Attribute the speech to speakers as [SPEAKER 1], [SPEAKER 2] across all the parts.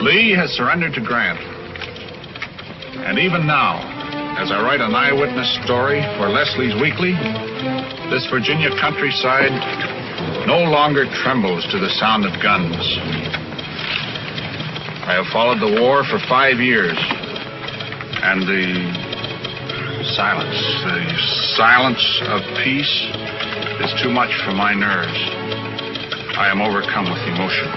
[SPEAKER 1] Lee has surrendered to Grant. And even now, as I write an eyewitness story for Leslie's Weekly, this Virginia countryside no longer trembles to the sound of guns. I have followed the war for 5 years, and the silence of peace is too much for my nerves. I am overcome with emotion.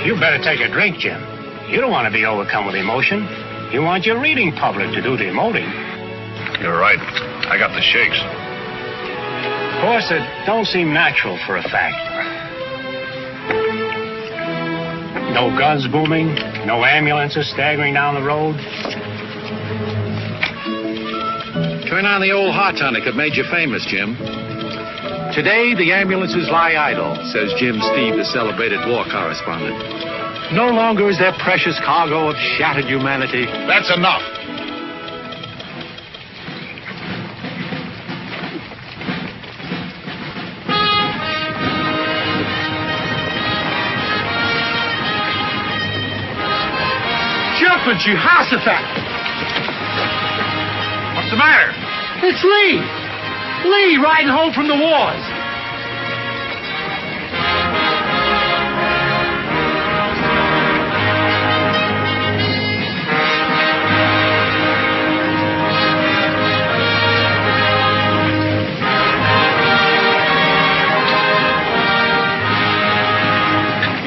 [SPEAKER 2] You better take a drink, Jim. You don't want to be overcome with emotion. You want your reading public to do the emoting.
[SPEAKER 1] You're right. I got the shakes.
[SPEAKER 2] Of course, it don't seem natural for a fact. No guns booming, no ambulances staggering down the road.
[SPEAKER 3] Turn on the old hot tonic that made you famous, Jim. Today, the ambulances lie idle, says Jim Steve, the celebrated war correspondent. No longer is there precious cargo of shattered humanity.
[SPEAKER 1] That's enough.
[SPEAKER 4] Jumping, Jehoshaphat!
[SPEAKER 1] What's the matter?
[SPEAKER 4] It's Lee! Lee riding home from the wars!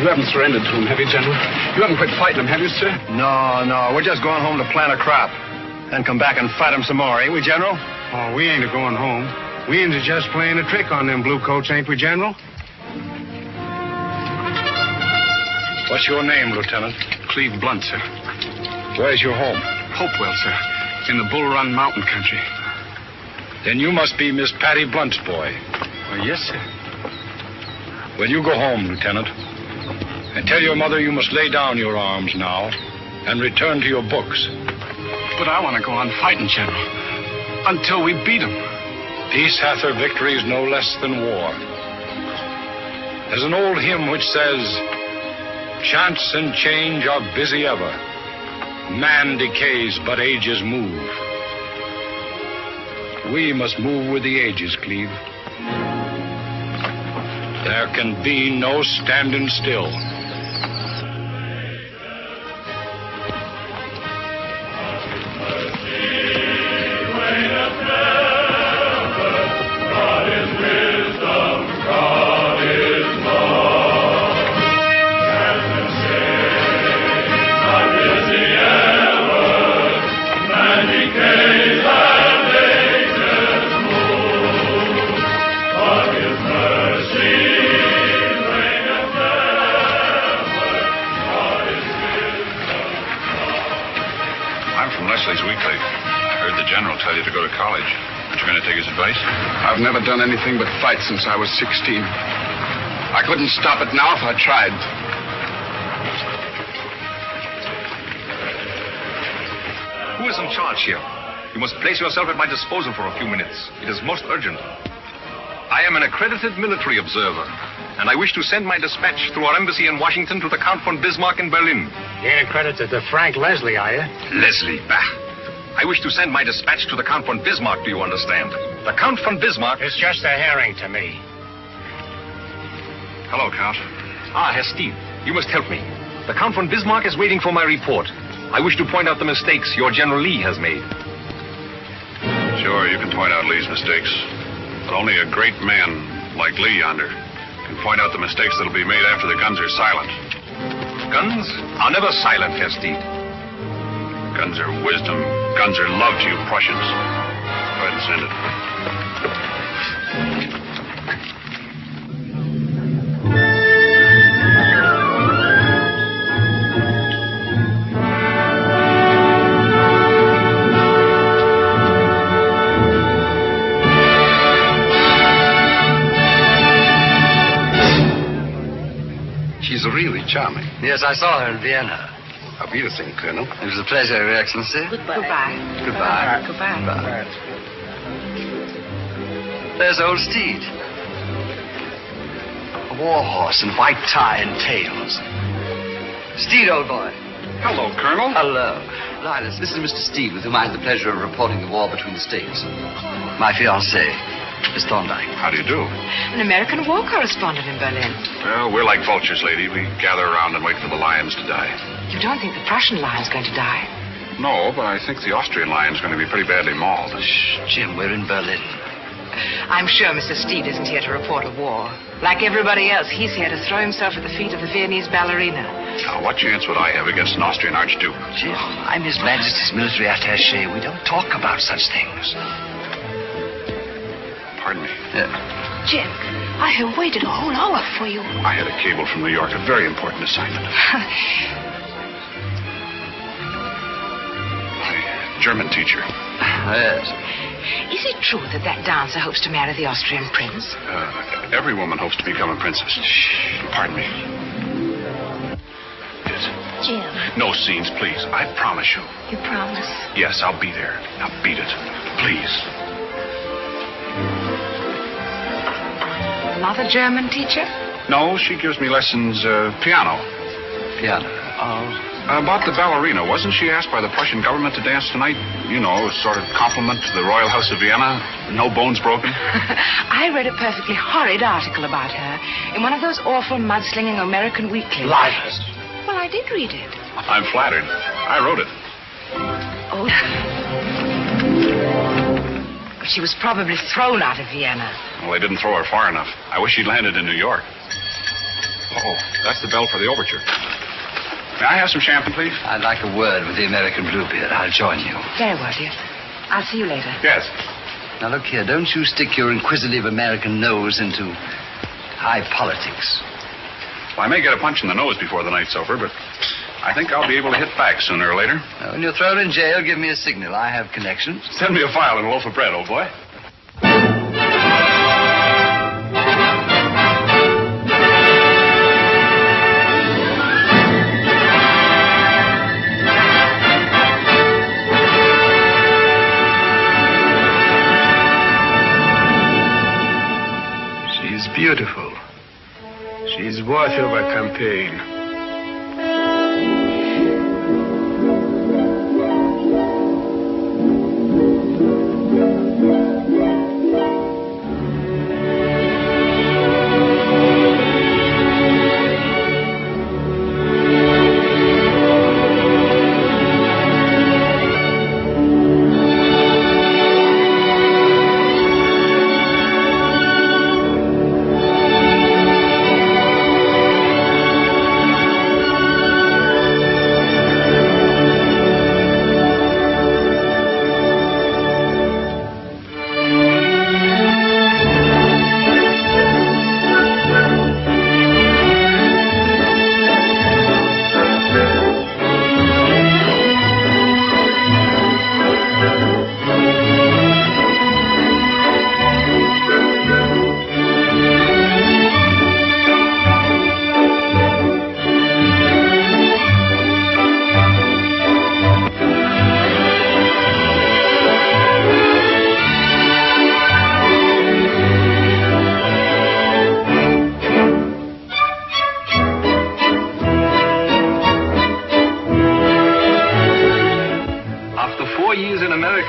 [SPEAKER 5] You haven't surrendered to him, have you, General? You haven't quit fighting him, have you, sir?
[SPEAKER 6] No. We're just going home to plant a crop. Then come back and fight him some more, ain't we, General?
[SPEAKER 7] Oh, we ain't a-going home. We ain't just playing a trick on them bluecoats, ain't we, General?
[SPEAKER 5] What's your name, Lieutenant? Cleve Blunt, sir.
[SPEAKER 3] Where's your home?
[SPEAKER 5] Hopewell, sir. In the Bull Run mountain country.
[SPEAKER 3] Then you must be Miss Patty Blunt's boy.
[SPEAKER 5] Oh, yes, sir.
[SPEAKER 3] Well, you go home, Lieutenant. And tell your mother you must lay down your arms now and return to your books.
[SPEAKER 5] But I want to go on fighting, General. Until we beat him.
[SPEAKER 3] Peace hath her victories no less than war. There's an old hymn which says, chance and change are busy ever. Man decays, but ages move. We must move with the ages, Cleve. There can be no standing still.
[SPEAKER 5] I've never done anything but fight since I was 16. I couldn't stop it now if I tried.
[SPEAKER 8] Who is in charge here? You must place yourself at my disposal for a few minutes. It is most urgent. I am an accredited military observer, and I wish to send my dispatch through our embassy in Washington to the Count von Bismarck in Berlin.
[SPEAKER 2] You ain't accredited to Frank Leslie, are you?
[SPEAKER 8] Leslie, bah. I wish to send my dispatch to the Count von Bismarck, do you understand? The Count von Bismarck...
[SPEAKER 2] It's just a herring to me.
[SPEAKER 8] Hello, Count. Ah, Herr Steve, you must help me. The Count von Bismarck is waiting for my report. I wish to point out the mistakes your General Lee has made.
[SPEAKER 1] Sure, you can point out Lee's mistakes. But only a great man like Lee yonder can point out the mistakes that'll be made after the guns are silent.
[SPEAKER 8] Guns are never silent, Herr Steve.
[SPEAKER 1] Guns are wisdom. Guns are love to you Prussians. Go ahead and send it.
[SPEAKER 5] She's really charming.
[SPEAKER 6] Yes, I saw her in Vienna.
[SPEAKER 5] Auf Wiedersehen, Colonel.
[SPEAKER 6] It was a pleasure, Your Excellency.
[SPEAKER 9] Goodbye.
[SPEAKER 6] Goodbye.
[SPEAKER 9] Goodbye.
[SPEAKER 6] There's old Steed. A war horse in white tie and tails. Steed, old boy.
[SPEAKER 5] Hello, Colonel.
[SPEAKER 9] Hello. Lawless, this is Mr. Steve, with whom I had the pleasure of reporting the war between the states. My fiancée, Miss Thorndyke.
[SPEAKER 5] How do you do?
[SPEAKER 10] An American war correspondent in Berlin.
[SPEAKER 5] Well, we're like vultures, lady. We gather around and wait for the lions to die.
[SPEAKER 10] You don't think the Prussian lion's going to die?
[SPEAKER 5] No, but I think the Austrian lion's going to be pretty badly mauled.
[SPEAKER 9] Shh, Jim, we're in Berlin.
[SPEAKER 10] I'm sure Mr. Steve isn't here to report a war. Like everybody else, he's here to throw himself at the feet of the Viennese ballerina.
[SPEAKER 5] Now, what chance would I have against an Austrian archduke?
[SPEAKER 9] Jim, I'm His Majesty's military attaché. We don't talk about such things.
[SPEAKER 5] Pardon me.
[SPEAKER 10] Jim, I have waited a whole hour for you.
[SPEAKER 5] I had a cable from New York, a very important assignment. My German teacher.
[SPEAKER 9] Yes.
[SPEAKER 10] Is it true that dancer hopes to marry the Austrian prince?
[SPEAKER 5] Every woman hopes to become a princess. Shh. Pardon me. Yes.
[SPEAKER 10] Jim.
[SPEAKER 5] No scenes, please. I promise you.
[SPEAKER 10] You promise?
[SPEAKER 5] Yes, I'll be there. Now beat it. Please.
[SPEAKER 10] Another German teacher?
[SPEAKER 5] No, she gives me lessons, piano.
[SPEAKER 9] Piano?
[SPEAKER 5] Oh. About the ballerina, wasn't she asked by the Prussian government to dance tonight? You know, a sort of compliment to the Royal House of Vienna. No bones broken.
[SPEAKER 10] I read a perfectly horrid article about her in one of those awful mudslinging American weeklies.
[SPEAKER 9] Liars.
[SPEAKER 10] Well, I did read it.
[SPEAKER 5] I'm flattered. I wrote it.
[SPEAKER 10] Oh. But she was probably thrown out of Vienna.
[SPEAKER 5] Well, they didn't throw her far enough. I wish she'd landed in New York. Oh, that's the bell for the overture. May I have some champagne, please?
[SPEAKER 9] I'd like a word with the American Bluebeard. I'll join you.
[SPEAKER 10] Very well, dear. I'll see you later.
[SPEAKER 5] Yes.
[SPEAKER 9] Now, look here. Don't you stick your inquisitive American nose into high politics.
[SPEAKER 5] Well, I may get a punch in the nose before the night's over, but I think I'll be able to hit back sooner or later.
[SPEAKER 9] Now, when you're thrown in jail, give me a signal. I have connections.
[SPEAKER 5] Send me a file and a loaf of bread, old boy.
[SPEAKER 7] Beautiful. She's worthy of a campaign.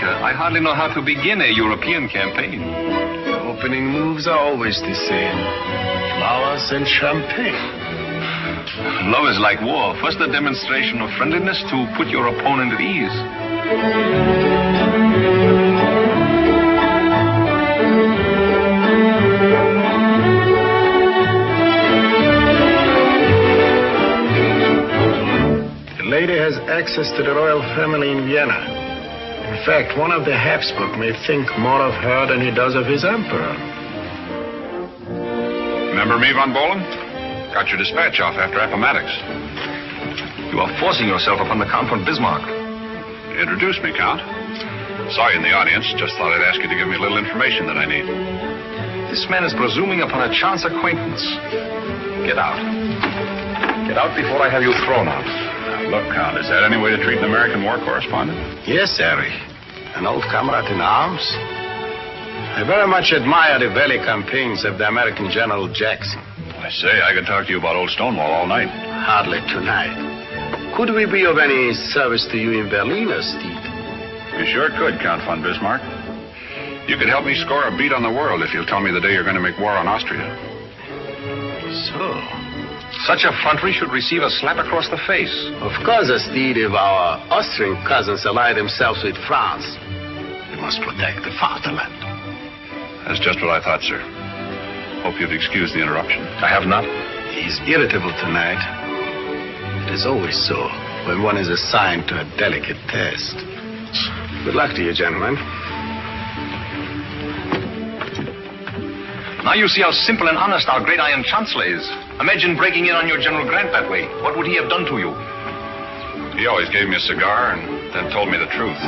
[SPEAKER 8] I hardly know how to begin a European campaign.
[SPEAKER 7] Opening moves are always the same. Flowers and champagne.
[SPEAKER 8] Love is like war. First a demonstration of friendliness to put your opponent at ease.
[SPEAKER 7] The lady has access to the royal family in Vienna. In fact, one of the Habsburg may think more of her than he does of his emperor.
[SPEAKER 5] Remember me, von Bohlen? Got your dispatch off after Appomattox.
[SPEAKER 8] You are forcing yourself upon the Count von Bismarck.
[SPEAKER 5] Introduce me, Count. Saw you in the audience. Just thought I'd ask you to give me a little information that I need.
[SPEAKER 8] This man is presuming upon a chance acquaintance. Get out. Get out before I have you thrown out.
[SPEAKER 5] Look, Count, is that any way to treat an American war correspondent?
[SPEAKER 7] Yes, Harry. An old comrade in arms. I very much admire the valley campaigns of the American General Jackson.
[SPEAKER 5] I say, I could talk to you about old Stonewall all night.
[SPEAKER 7] Hardly tonight. Could we be of any service to you in Berlin, Steve?
[SPEAKER 5] You sure could, Count von Bismarck. You could help me score a beat on the world if you'll tell me the day you're going to make war on Austria.
[SPEAKER 7] So?
[SPEAKER 8] Such effrontery should receive a slap across the face.
[SPEAKER 7] Of course, Steve, if our Austrian cousins ally themselves with France, we must protect the fatherland.
[SPEAKER 5] That's just what I thought, sir. Hope you've excused the interruption.
[SPEAKER 8] I have not.
[SPEAKER 7] He's irritable tonight. It is always so when one is assigned to a delicate task. Good luck to you, gentlemen.
[SPEAKER 8] Now you see how simple and honest our great Iron Chancellor is. Imagine breaking in on your General Grant that way. What would he have done to you?
[SPEAKER 5] He always gave me a cigar and then told me the truth.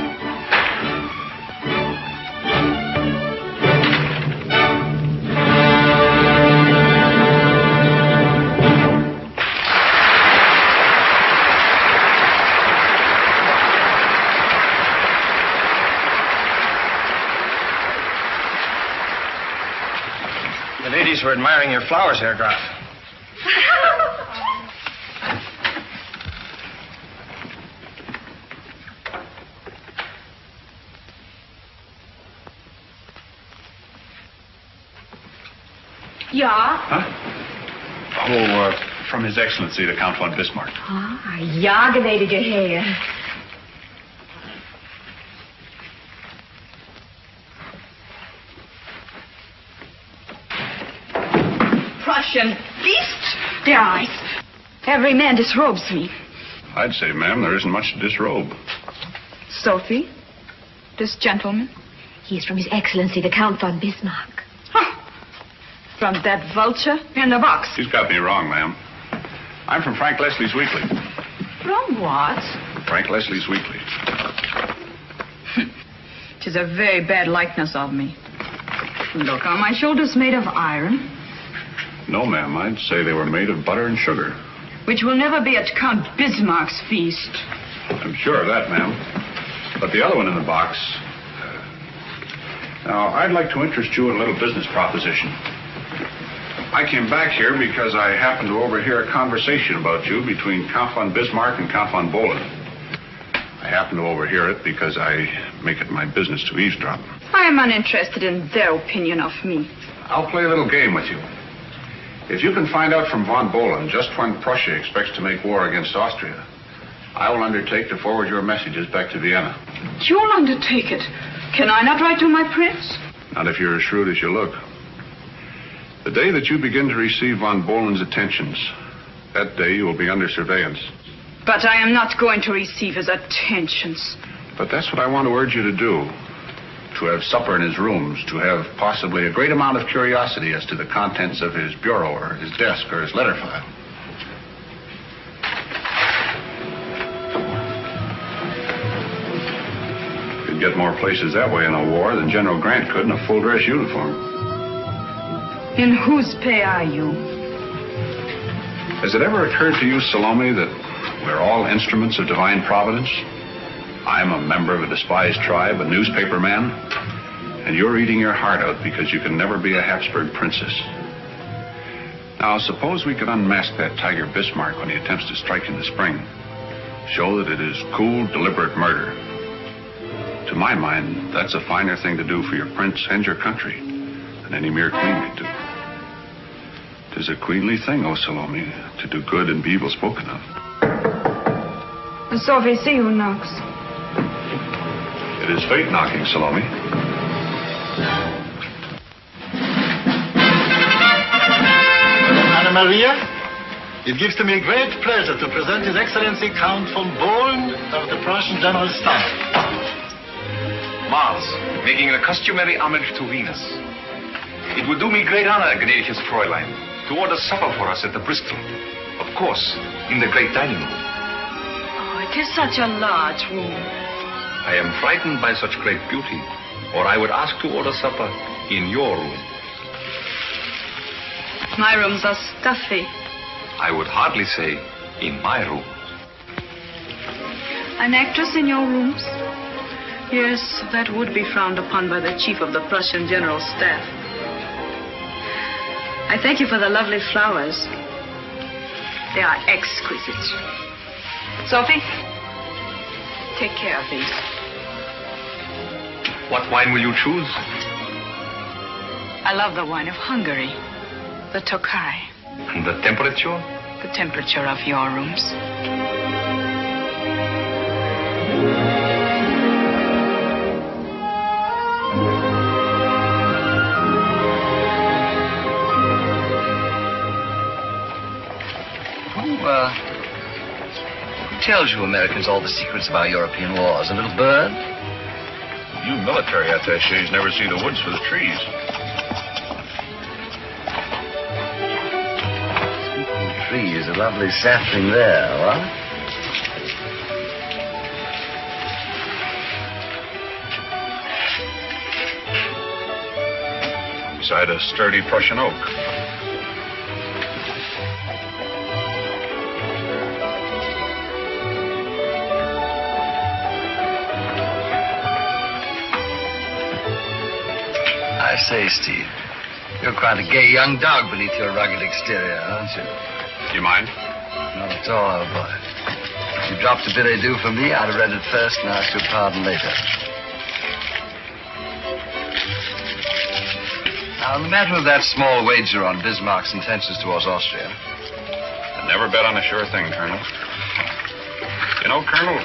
[SPEAKER 6] The ladies were admiring your flowers, Herr Graf.
[SPEAKER 11] Ja?
[SPEAKER 5] Huh? Oh, from His Excellency, the Count von Bismarck.
[SPEAKER 11] Ah, ja, gnädige Herr. Prussian beast! Their eyes. Every man disrobes me.
[SPEAKER 5] I'd say, ma'am, there isn't much to disrobe.
[SPEAKER 11] Sophie, this gentleman?
[SPEAKER 12] He is from His Excellency, the Count von Bismarck.
[SPEAKER 11] From that vulture in the box.
[SPEAKER 5] She's got me wrong, ma'am. I'm from Frank Leslie's Weekly.
[SPEAKER 11] From what?
[SPEAKER 5] Frank Leslie's Weekly.
[SPEAKER 11] It is a very bad likeness of me. Look, are my shoulders made of iron?
[SPEAKER 5] No, ma'am. I'd say they were made of butter and sugar.
[SPEAKER 11] Which will never be at Count Bismarck's feast.
[SPEAKER 5] I'm sure of that, ma'am. But the other one in the box... Now, I'd like to interest you in a little business proposition. I came back here because I happened to overhear a conversation about you between Count von Bismarck and Count von Bohlen. I happened to overhear it because I make it my business to eavesdrop.
[SPEAKER 11] I am uninterested in their opinion of me.
[SPEAKER 5] I'll play a little game with you. If you can find out from von Bohlen just when Prussia expects to make war against Austria, I will undertake to forward your messages back to Vienna.
[SPEAKER 11] You'll undertake it. Can I not write to my prince?
[SPEAKER 5] Not if you're as shrewd as you look. The day that you begin to receive von Bohlen's attentions, that day you will be under surveillance.
[SPEAKER 11] But I am not going to receive his attentions.
[SPEAKER 5] But that's what I want to urge you to do. To have supper in his rooms, to have possibly a great amount of curiosity as to the contents of his bureau or his desk or his letter file. You'd get more places that way in a war than General Grant could in a full-dress uniform.
[SPEAKER 11] In whose pay are you?
[SPEAKER 5] Has it ever occurred to you, Salome, that we're all instruments of divine providence? I'm a member of a despised tribe, a newspaper man, and you're eating your heart out because you can never be a Habsburg princess. Now, suppose we could unmask that Tiger Bismarck when he attempts to strike in the spring. Show that it is cool, deliberate murder. To my mind, that's a finer thing to do for your prince and your country than any mere queen could do. 'Tis a queenly thing, O Salome, to do good and be evil spoken of.
[SPEAKER 11] Sophie, see who knocks.
[SPEAKER 5] It is fate knocking, Salome.
[SPEAKER 13] Anna Maria, it gives to me great pleasure to present His Excellency Count von Bohlen of the Prussian General Staff.
[SPEAKER 8] Mars, making a customary homage to Venus. It would do me great honor, gnädiges Fräulein, to order supper for us at the Bristol. Of course, in the great dining room.
[SPEAKER 11] Oh, it is such a large room.
[SPEAKER 8] I am frightened by such great beauty, or I would ask to order supper in your room.
[SPEAKER 11] My rooms are stuffy.
[SPEAKER 8] I would hardly say in my room.
[SPEAKER 11] An actress in your rooms? Yes, that would be frowned upon by the chief of the Prussian General Staff. I thank you for the lovely flowers. They are exquisite.
[SPEAKER 10] Sophie, take care of these.
[SPEAKER 8] What wine will you choose?
[SPEAKER 11] I love the wine of Hungary, the Tokai.
[SPEAKER 8] And the temperature?
[SPEAKER 11] The temperature of your rooms.
[SPEAKER 9] Who tells you Americans all the secrets of our European wars? A little bird?
[SPEAKER 5] You military attachés never see the woods for the trees.
[SPEAKER 9] Trees, a lovely sapling there, what?
[SPEAKER 5] Beside a sturdy Prussian oak.
[SPEAKER 9] I say, Steve, you're quite a gay young dog beneath your rugged exterior, aren't you?
[SPEAKER 5] Do you mind?
[SPEAKER 9] Not at all, boy. If you dropped a billet doux for me, I'd have read it first and asked your pardon later. Now, in the matter of that small wager on Bismarck's intentions towards Austria.
[SPEAKER 5] I never bet on a sure thing, Colonel. You know, Colonel,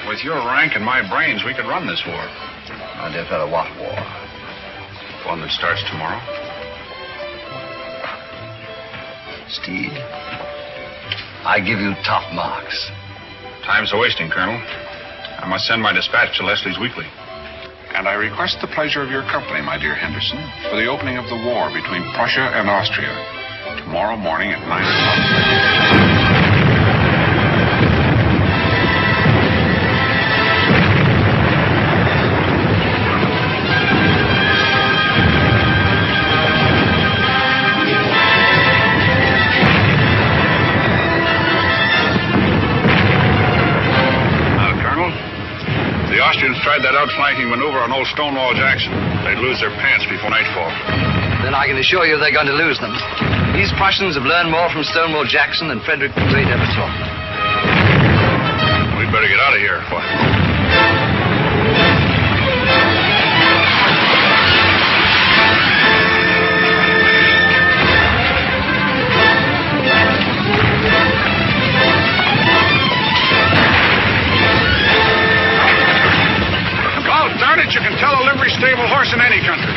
[SPEAKER 5] with your rank and my brains, we could run this war.
[SPEAKER 9] My dear fellow, what war?
[SPEAKER 5] One that starts tomorrow.
[SPEAKER 9] Steve, I give you top marks.
[SPEAKER 5] Time's a-wasting, Colonel. I must send my dispatch to Leslie's Weekly. And I request the pleasure of your company, my dear Henderson, for the opening of the war between Prussia and Austria. Tomorrow morning at 9 o'clock. The Austrians tried that outflanking maneuver on old Stonewall Jackson. They'd lose their pants before nightfall.
[SPEAKER 9] Then I can assure you they're going to lose them. These Prussians have learned more from Stonewall Jackson than Frederick the Great ever taught them.
[SPEAKER 5] We'd better get out of here. What? Darn it, you can tell a livery stable horse in any country.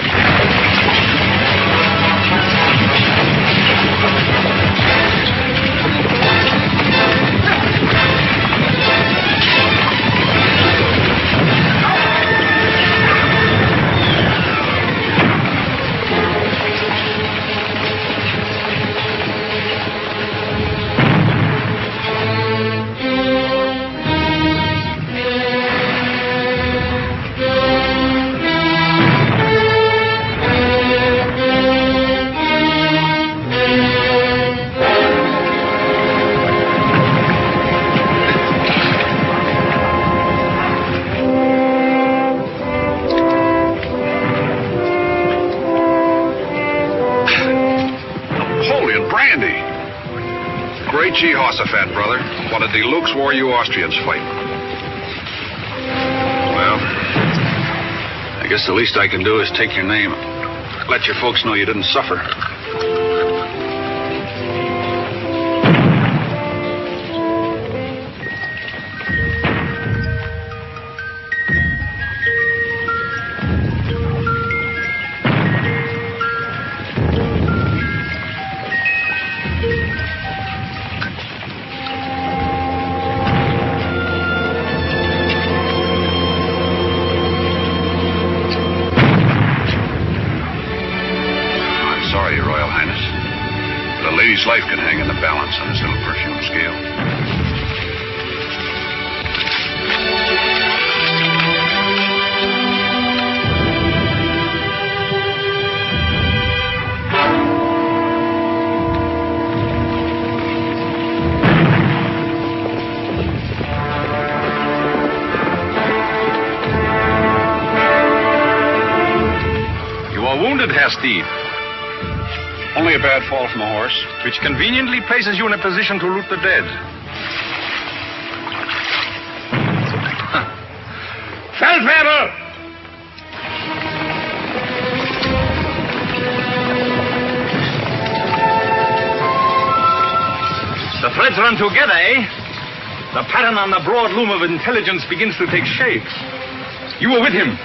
[SPEAKER 5] Jehoshaphat, brother. What a deluxe war you Austrians fight. Well, I guess the least I can do is take your name. Let your folks know you didn't suffer. Life can hang in the balance on this little perfume scale.
[SPEAKER 8] You are wounded, Herr Steve.
[SPEAKER 5] Only a bad fall from a horse.
[SPEAKER 8] Which conveniently places you in a position to loot the dead.
[SPEAKER 2] Feldwebel! The threads run together, eh? The pattern on the broad loom of intelligence begins to take shape. You were with him.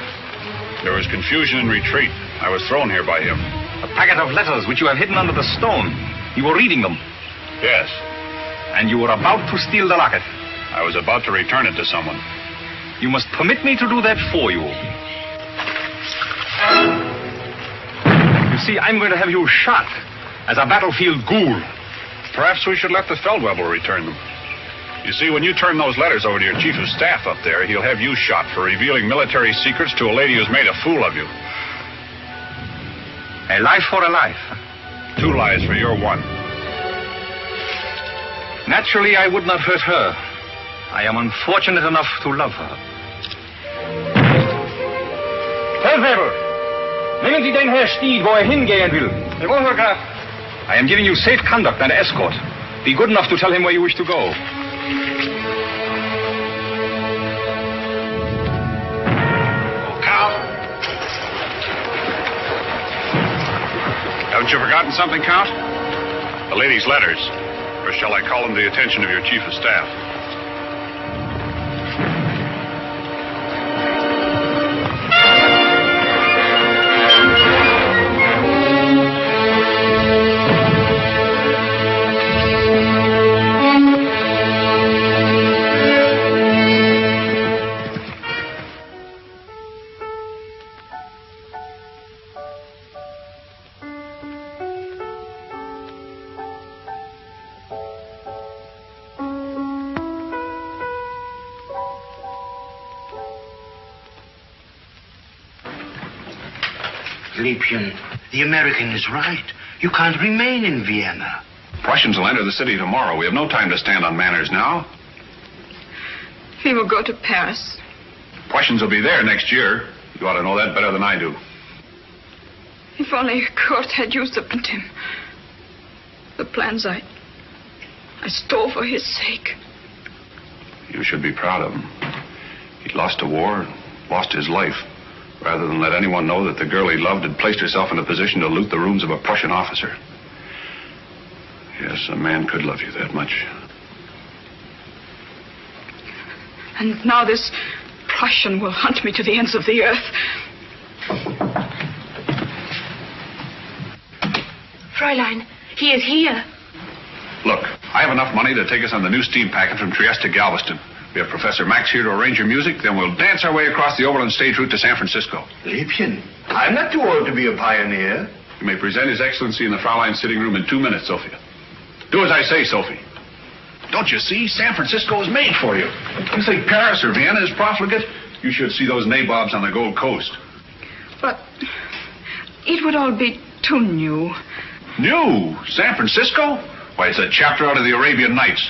[SPEAKER 5] There was confusion and retreat. I was thrown here by him.
[SPEAKER 8] A packet of letters which you have hidden under the stone. You were reading them.
[SPEAKER 5] Yes.
[SPEAKER 8] And you were about to steal the locket.
[SPEAKER 5] I was about to return it to someone.
[SPEAKER 8] You must permit me to do that for you. You see, I'm going to have you shot as a battlefield ghoul.
[SPEAKER 5] Perhaps we should let the Feldwebel return them. You see, when you turn those letters over to your chief of staff up there, he'll have you shot for revealing military secrets to a lady who's made a fool of you.
[SPEAKER 8] A life for a life.
[SPEAKER 5] 2 lives for your 1.
[SPEAKER 8] Naturally, I would not hurt her. I am unfortunate enough to love her. Feldwebel, nehmen Sie den Herr Stied, wo hingehen will. Jawohl, Herr Graf. I am giving you safe conduct and escort. Be good enough to tell him where you wish to go.
[SPEAKER 5] Count. Haven't you forgotten something, Count? The lady's letters. Or shall I call them to the attention of your chief of staff?
[SPEAKER 13] Liebchen, the American is right. You can't remain in Vienna.
[SPEAKER 5] Prussians will enter the city tomorrow. We have no time to stand on manners now.
[SPEAKER 11] We will go to Paris.
[SPEAKER 5] Prussians will be there next year. You ought to know that better than I do.
[SPEAKER 11] If only Kurt had usurped him. The plans I stole for his sake.
[SPEAKER 5] You should be proud of him. He lost a war, lost his life, rather than let anyone know that the girl he loved had placed herself in a position to loot the rooms of a Prussian officer. Yes, a man could love you that much.
[SPEAKER 11] And now this Prussian will hunt me to the ends of the earth.
[SPEAKER 12] Fräulein, he is here.
[SPEAKER 5] Look, I have enough money to take us on the new steam packet from Trieste to Galveston. We have Professor Max here to arrange your music, then we'll dance our way across the overland stage route to San Francisco.
[SPEAKER 13] Liebchen, I'm not too old to be a pioneer.
[SPEAKER 5] You may present His Excellency in the Fraulein's sitting room in 2 minutes, Sophia. Do as I say, Sophie. Don't you see? San Francisco is made for you. You think Paris or Vienna is profligate? You should see those nabobs on the Gold Coast.
[SPEAKER 11] But it would all be too new.
[SPEAKER 5] New? San Francisco? Why, it's a chapter out of the Arabian Nights.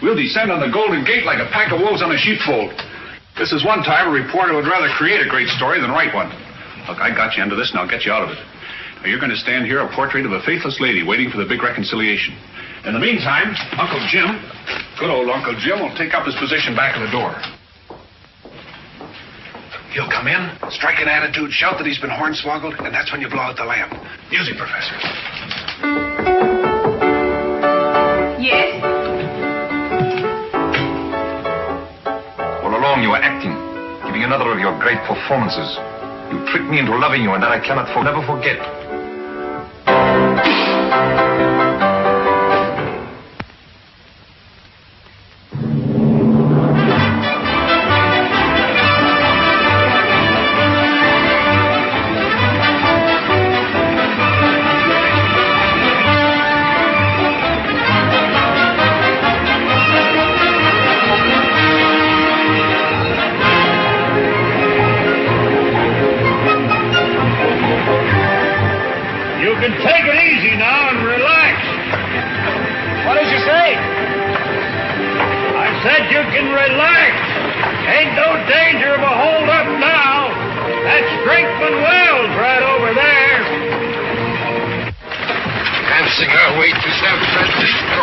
[SPEAKER 5] We'll descend on the Golden Gate like a pack of wolves on a sheepfold. This is one time a reporter would rather create a great story than write one. Look, I got you into this, and I'll get you out of it. Now, you're going to stand here a portrait of a faithless lady waiting for the big reconciliation. In the meantime, Uncle Jim, good old Uncle Jim, will take up his position back of the door. He'll come in, strike an attitude, shout that he's been hornswoggled, and that's when you blow out the lamp. Music, Professor.
[SPEAKER 11] Yes?
[SPEAKER 8] All along you were acting, giving another of your great performances. You tricked me into loving you, and that I cannot never forget.
[SPEAKER 2] Take it easy now and relax. What did you say? I said you can relax. Ain't no danger of a hold-up now. That's Brinkman Wells right over there.
[SPEAKER 13] Dancing our way to San Francisco.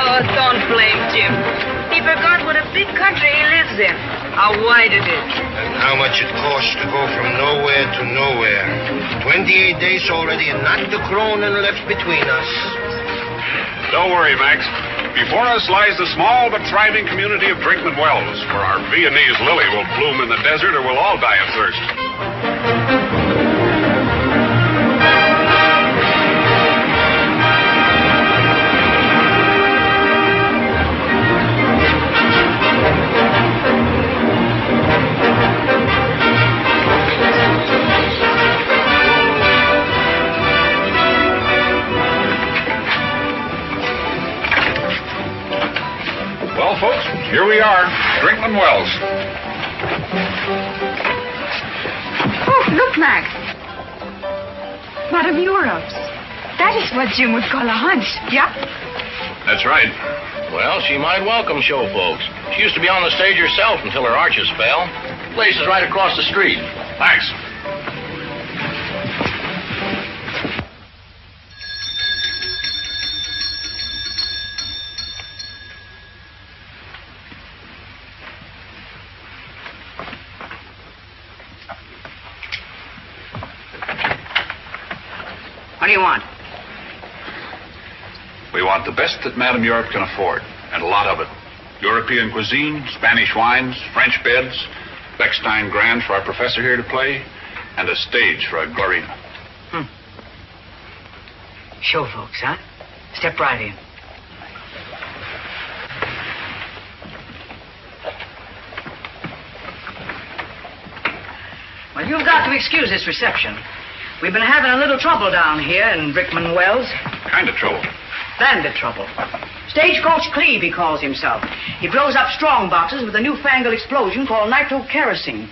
[SPEAKER 10] Oh, don't blame Jim. He forgot what a big country he lives in. how wide it is.
[SPEAKER 14] And how much it costs to go from nowhere to nowhere. 28 days already, and not the kronen left between us.
[SPEAKER 5] Don't worry, Max. Before us lies the small but thriving community of Brinkman Wells, where our Viennese lily will bloom in the desert or we'll all die of thirst. Well, folks, here we are, Brinkman Wells.
[SPEAKER 11] Oh, look, Max. Madame Europe's. That is what Jim would call a hunch, yeah?
[SPEAKER 5] That's right.
[SPEAKER 6] Well, she might welcome show folks. She used to be on the stage herself until her arches fell. Place is right across the street.
[SPEAKER 5] Thanks.
[SPEAKER 10] What do you want?
[SPEAKER 5] We want the best that Madame Europe can afford, and a lot of it. European cuisine, Spanish wines, French beds, Bechstein grand for our professor here to play, and a stage for a ballerina.
[SPEAKER 10] Show folks, huh? Step right in. Well, you've got to excuse this reception. We've been having a little trouble down here in Brinkman Wells.
[SPEAKER 5] Kind of trouble.
[SPEAKER 10] Bandit trouble. Stagecoach Cleve, he calls himself. He blows up strong boxes with a newfangled explosion called nitrokerosene.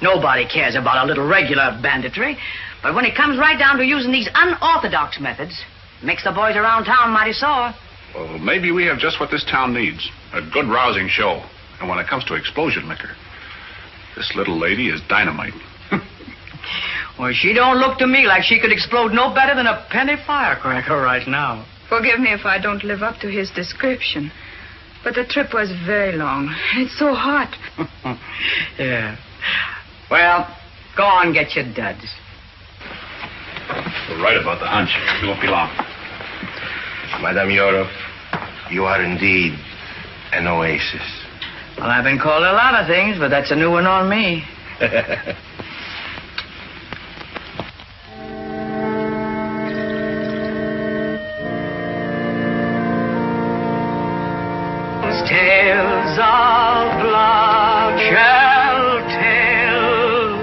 [SPEAKER 10] Nobody cares about a little regular banditry, but when it comes right down to using these unorthodox methods, it makes the boys around town mighty sore.
[SPEAKER 5] Well, maybe we have just what this town needs. A good rousing show. And when it comes to explosion liquor, this little lady is dynamite.
[SPEAKER 10] Well, she don't look to me like she could explode no better than a penny firecracker right now.
[SPEAKER 11] Forgive me if I don't live up to his description. But the trip was very long. It's so hot.
[SPEAKER 10] Yeah. Well, go on, get your duds.
[SPEAKER 5] We're right about the hunch. It won't be long.
[SPEAKER 14] Madame Europe, you are indeed an oasis.
[SPEAKER 10] Well, I've been called a lot of things, but that's a new one on me. Tales of blood shall tell.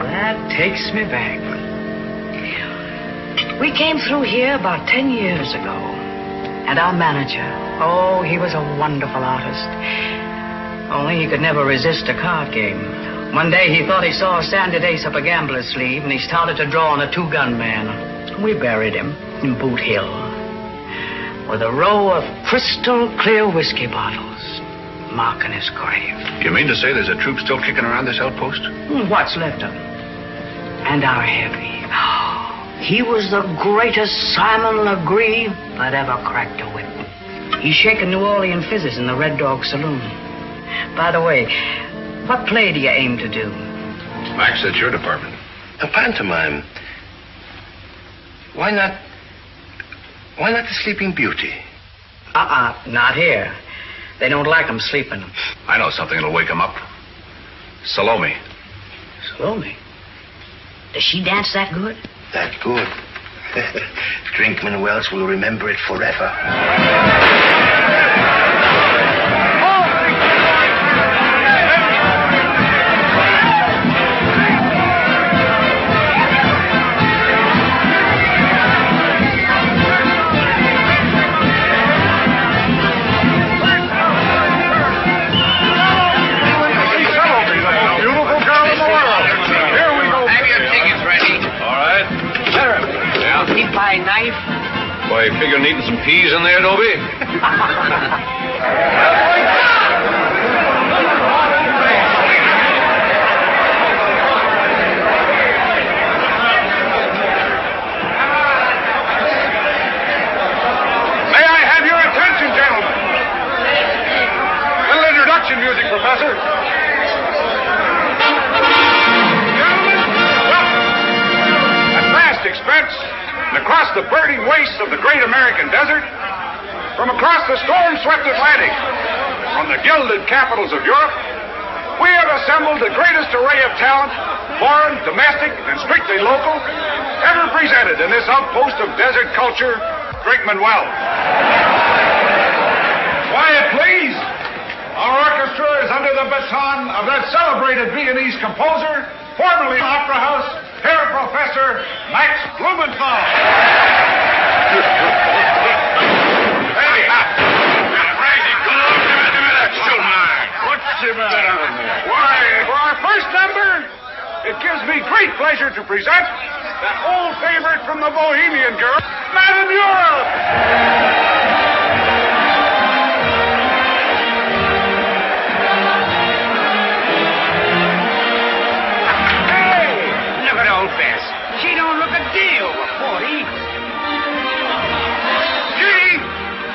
[SPEAKER 10] That takes me back. We came through here about 10 years ago. And our manager, oh, he was a wonderful artist. Only he could never resist a card game. One day he thought he saw a sanded ace up a gambler's sleeve, and he started to draw on a two-gun man. We buried him in Boot Hill with a row of crystal clear whiskey bottles marking his grave.
[SPEAKER 5] You mean to say there's a troop still kicking around this outpost?
[SPEAKER 10] What's left of him. And our heavy. He was the greatest Simon Legree that ever cracked a whip. He's shaking New Orleans fizzes in the Red Dog Saloon. By the way, what play do you aim to do?
[SPEAKER 5] Max, that's your department.
[SPEAKER 14] A pantomime. Why not the Sleeping Beauty?
[SPEAKER 10] Not here. They don't like 'em sleeping.
[SPEAKER 5] I know something that'll wake 'em up. Salome.
[SPEAKER 10] Salome? Does she dance that good?
[SPEAKER 14] That good. Brinkman Wells will remember it forever.
[SPEAKER 10] By knife?
[SPEAKER 8] Why, you figure needing some peas in there, Dobie?
[SPEAKER 5] May I have your attention, gentlemen? The litter
[SPEAKER 15] Russian music, Professor.
[SPEAKER 16] At vast expense, and across the burning wastes of the great American desert, from across the storm-swept Atlantic, from the gilded capitals of Europe, we have assembled the greatest array of talent, foreign, domestic, and strictly local, ever presented in this outpost of desert culture. Drink 'em well. Quiet, please. Our orchestra is under the baton of that celebrated Viennese composer, formerly Opera House, Herr Professor Max Blumenthal. What's the matter? Why, for our first number, it gives me great pleasure to present that old favorite from the Bohemian girl, Madame Europe.
[SPEAKER 2] Look at old Bess. She don't look a day over 40. Judy,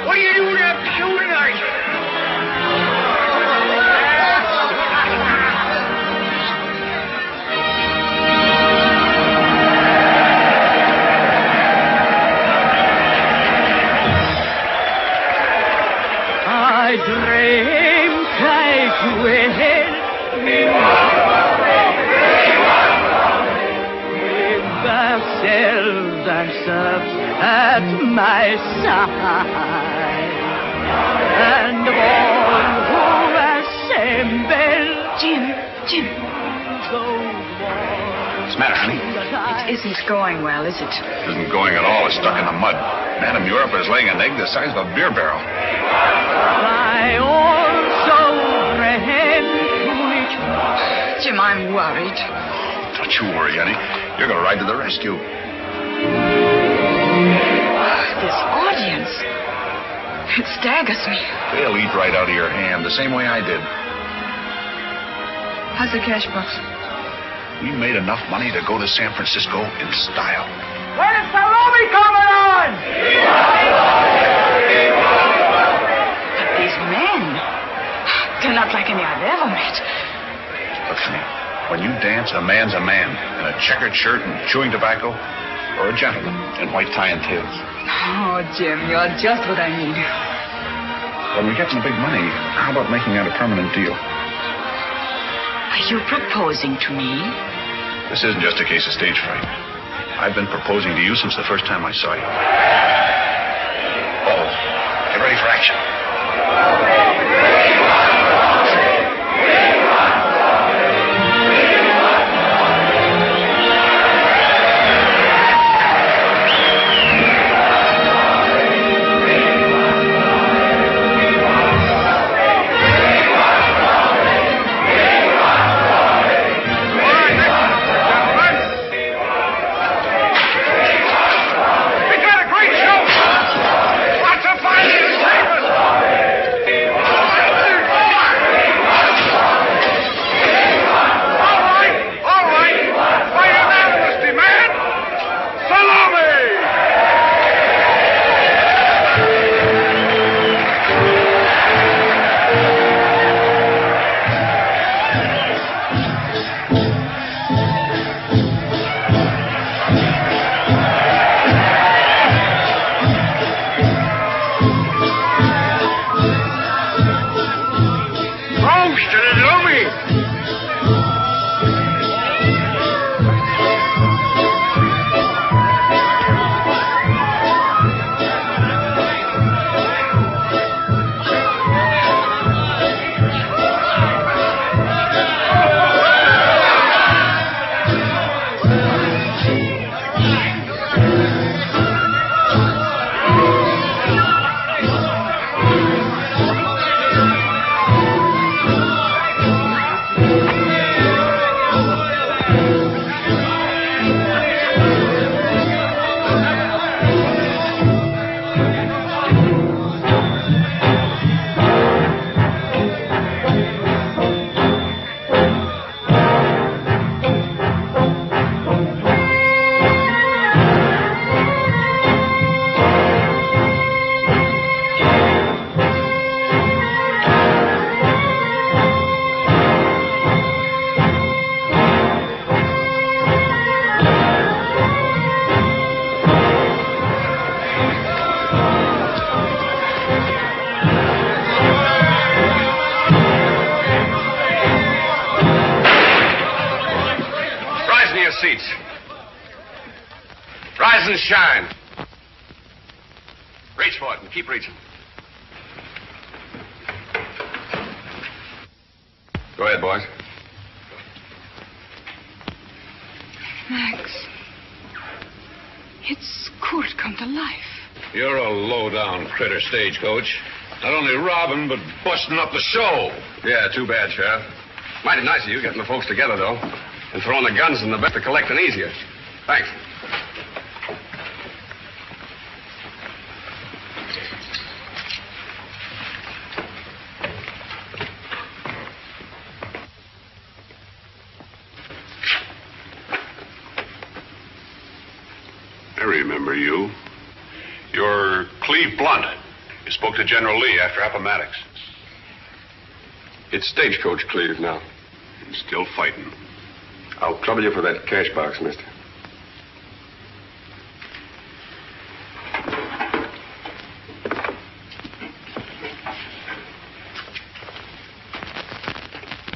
[SPEAKER 2] what are you doing up to you tonight?
[SPEAKER 17] I dreamed I went with Marcel dancers at my side, and all who assembled.
[SPEAKER 11] Jim.
[SPEAKER 5] What's the matter, honey?
[SPEAKER 11] It isn't going well, is it?
[SPEAKER 5] It isn't going at all. It's stuck in the mud. Madame Europe is laying an egg the size of a beer barrel.
[SPEAKER 17] I also ran to each.
[SPEAKER 11] Jim, I'm worried.
[SPEAKER 5] Don't you worry, honey. You're going to ride to the rescue.
[SPEAKER 11] This audience. It staggers me.
[SPEAKER 5] They'll eat right out of your hand, the same way I did.
[SPEAKER 11] How's the cash box?
[SPEAKER 5] We made enough money to go to San Francisco in style.
[SPEAKER 2] When is Salome coming on?
[SPEAKER 11] But these men, they're not like any I've ever met.
[SPEAKER 5] Look, honey, when you dance, a man's a man in a checkered shirt and chewing tobacco, or a gentleman in white tie and tails.
[SPEAKER 11] Oh, Jim, you're just what I need.
[SPEAKER 5] When we get some big money, how about making that a permanent deal?
[SPEAKER 11] Are you proposing to me?
[SPEAKER 5] This isn't just a case of stage fright. I've been proposing to you since the first time I saw you. Oh, get ready for action.
[SPEAKER 16] We got a great show! Lots of fun in the
[SPEAKER 8] seats. Rise and shine. Reach for it and keep reaching. Go ahead, boys.
[SPEAKER 11] Max, it's Kurt come to life.
[SPEAKER 5] You're a low-down critter, stagecoach. Not only robbing, but busting up the show.
[SPEAKER 8] Yeah, too bad, Sheriff. Mighty nice of you getting the folks together, though. And throwing the guns in the bed for collecting easier. Thanks.
[SPEAKER 5] I remember you. You're Cleve Blunt. You spoke to General Lee after Appomattox.
[SPEAKER 8] It's Stagecoach Cleve now.
[SPEAKER 5] You're still fighting.
[SPEAKER 8] I'll trouble you for that cash box, mister.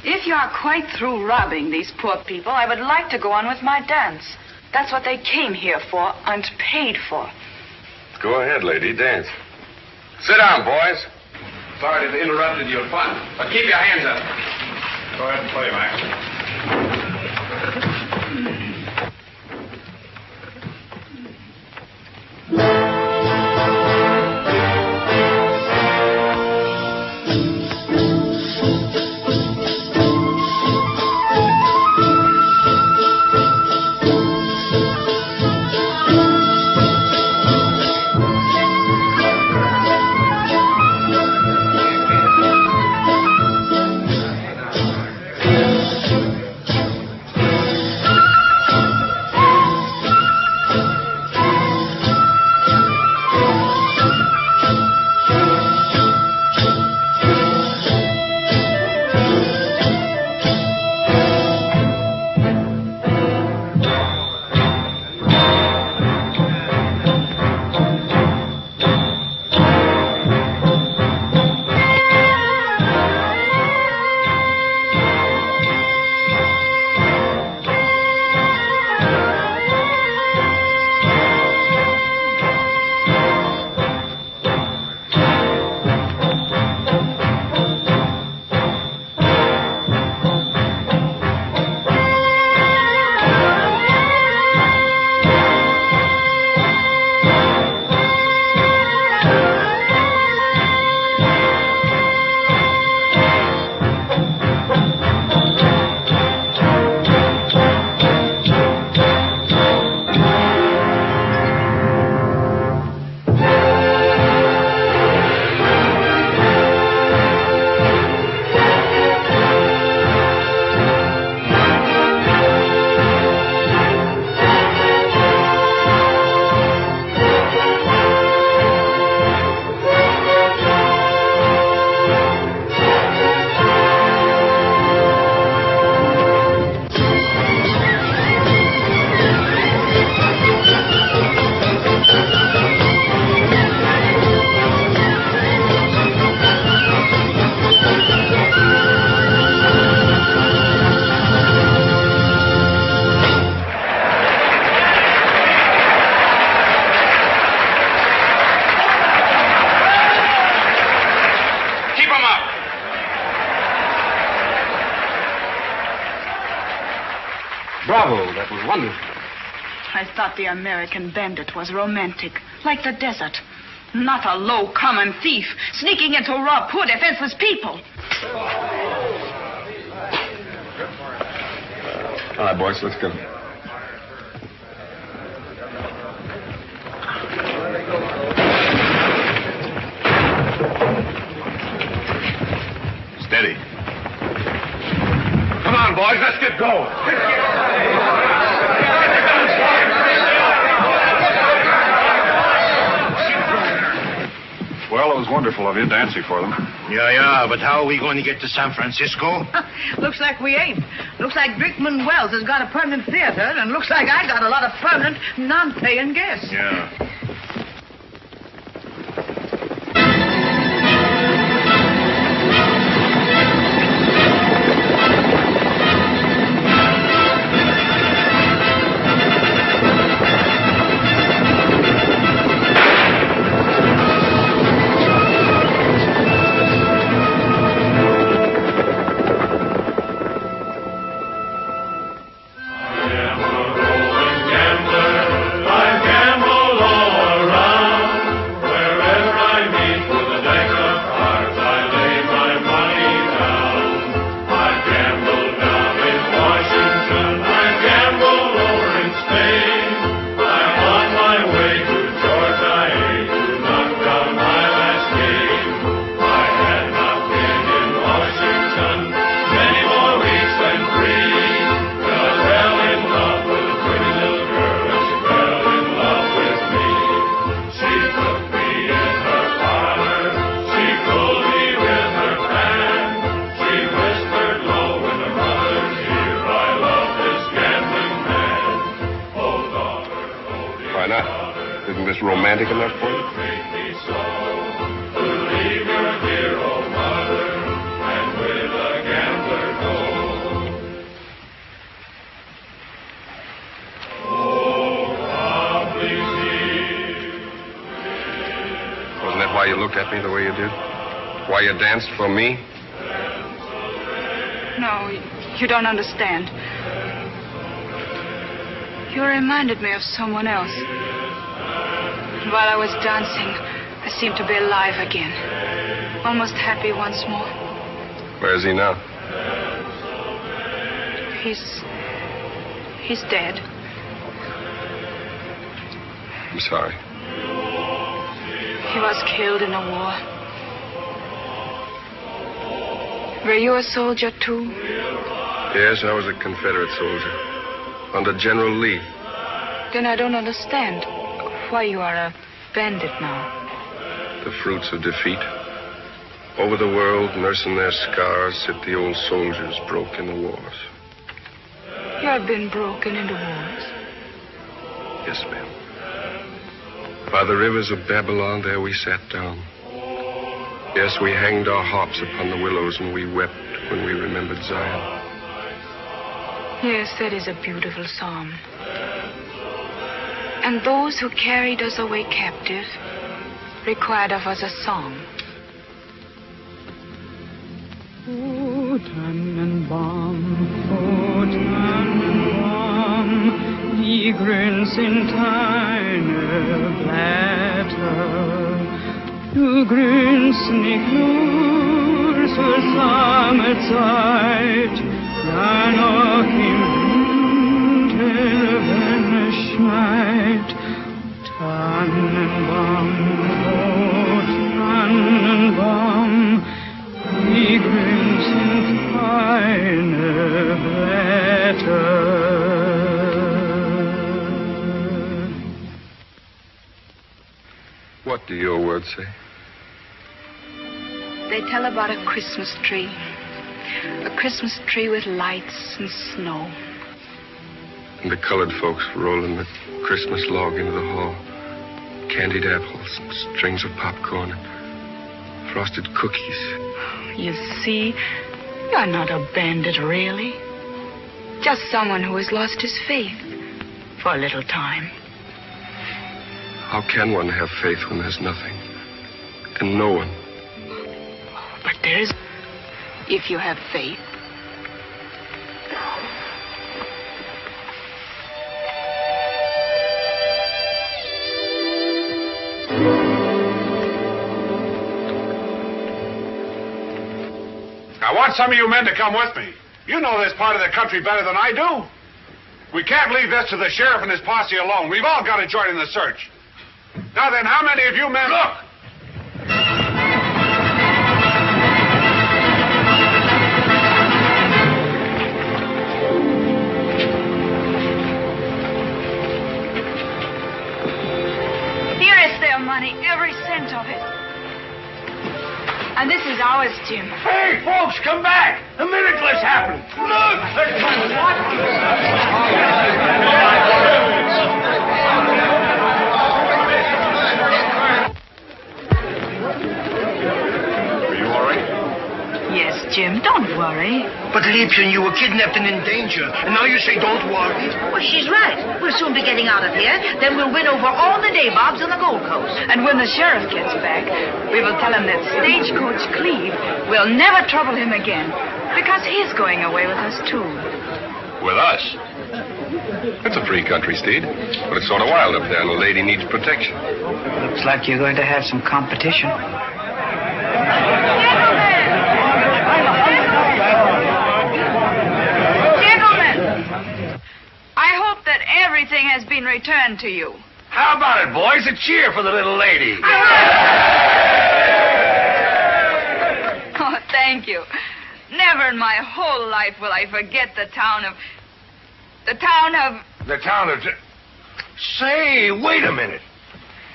[SPEAKER 10] If you are quite through robbing these poor people, I would like to go on with my dance. That's what they came here for and paid for.
[SPEAKER 8] Go ahead, lady. Dance. Sit down, boys. Sorry to have interrupted your fun, but keep your hands up.
[SPEAKER 1] Go ahead and play, Max.
[SPEAKER 8] Bravo, that was wonderful.
[SPEAKER 10] I thought the American bandit was romantic, like the desert. Not a low, common thief, sneaking into raw, poor, defenseless people.
[SPEAKER 8] All right, boys, let's go.
[SPEAKER 1] Steady.
[SPEAKER 8] Come on, boys, let's get going.
[SPEAKER 1] Well, it was wonderful of you dancing for them.
[SPEAKER 14] Yeah, but how are we going to get to San Francisco?
[SPEAKER 10] Looks like we ain't. Looks like Brickman Wells has got a permanent theater, and looks like I got a lot of permanent, non-paying guests.
[SPEAKER 1] Yeah.
[SPEAKER 15] romantic enough for you? Wasn't that why you looked at me the way you did? Why you danced for me?
[SPEAKER 11] No, you don't understand. You reminded me of someone else. And while I was dancing, I seemed to be alive again. Almost happy once more.
[SPEAKER 15] Where is he now?
[SPEAKER 11] He's dead.
[SPEAKER 15] I'm sorry.
[SPEAKER 11] He was killed in a war. Were you a soldier, too?
[SPEAKER 15] Yes, I was a Confederate soldier. Under General Lee.
[SPEAKER 11] Then I don't understand why you are a bandit now.
[SPEAKER 15] The fruits of defeat. Over the world, nursing their scars, sit the old soldiers broke in the wars.
[SPEAKER 11] You have been broken in the wars?
[SPEAKER 15] Yes, ma'am. By the rivers of Babylon, there we sat down. Yes, we hanged our harps upon the willows, and we wept when we remembered Zion.
[SPEAKER 11] Yes, that is a beautiful psalm. And those who carried us away captive required of us a song.
[SPEAKER 17] O Tannenbaum, die grünst in deine Blätter. Du grünst nicht nur zur Sommerzeit, ja noch im Winter, wenn es schneit. Tannenbaum, oh Tannenbaum, die grünst in deine Blätter.
[SPEAKER 15] What do your words say?
[SPEAKER 11] They tell about a Christmas tree. A Christmas tree with lights and snow.
[SPEAKER 15] And the colored folks rolling the Christmas log into the hall. Candied apples and strings of popcorn and frosted cookies.
[SPEAKER 11] You see, you're not a bandit, really. Just someone who has lost his faith for a little time.
[SPEAKER 15] How can one have faith when there's nothing? And no one?
[SPEAKER 11] But there's... if you have faith.
[SPEAKER 16] I want some of you men to come with me. You know this part of the country better than I do. We can't leave this to the sheriff and his posse alone. We've all got to join in the search. Now then, how many of you men... Look!
[SPEAKER 11] Here is their money, every cent of it. And this is ours, Jim.
[SPEAKER 2] Hey, folks, come back. The miracle's happened. Look!
[SPEAKER 16] Are you all right?
[SPEAKER 10] Yes, Jim, don't worry.
[SPEAKER 14] But, Liebchen, you were kidnapped and in danger. And now you say don't worry?
[SPEAKER 12] Well, she's right. We'll soon be getting out of here. Then we'll win over all the nabobs on the Gold Coast.
[SPEAKER 11] And when the sheriff gets back, we will tell him that stagecoach Cleve will never trouble him again, because he's going away with us, too.
[SPEAKER 15] With us? It's a free country, Steed. But it's sort of wild up there, and the lady needs protection.
[SPEAKER 10] Looks like you're going to have some competition.
[SPEAKER 11] I hope that everything has been returned to you.
[SPEAKER 2] How about it, boys? A cheer for the little lady.
[SPEAKER 11] Oh, thank you. Never in my whole life will I forget the town of... The town of...
[SPEAKER 2] Say, wait a minute.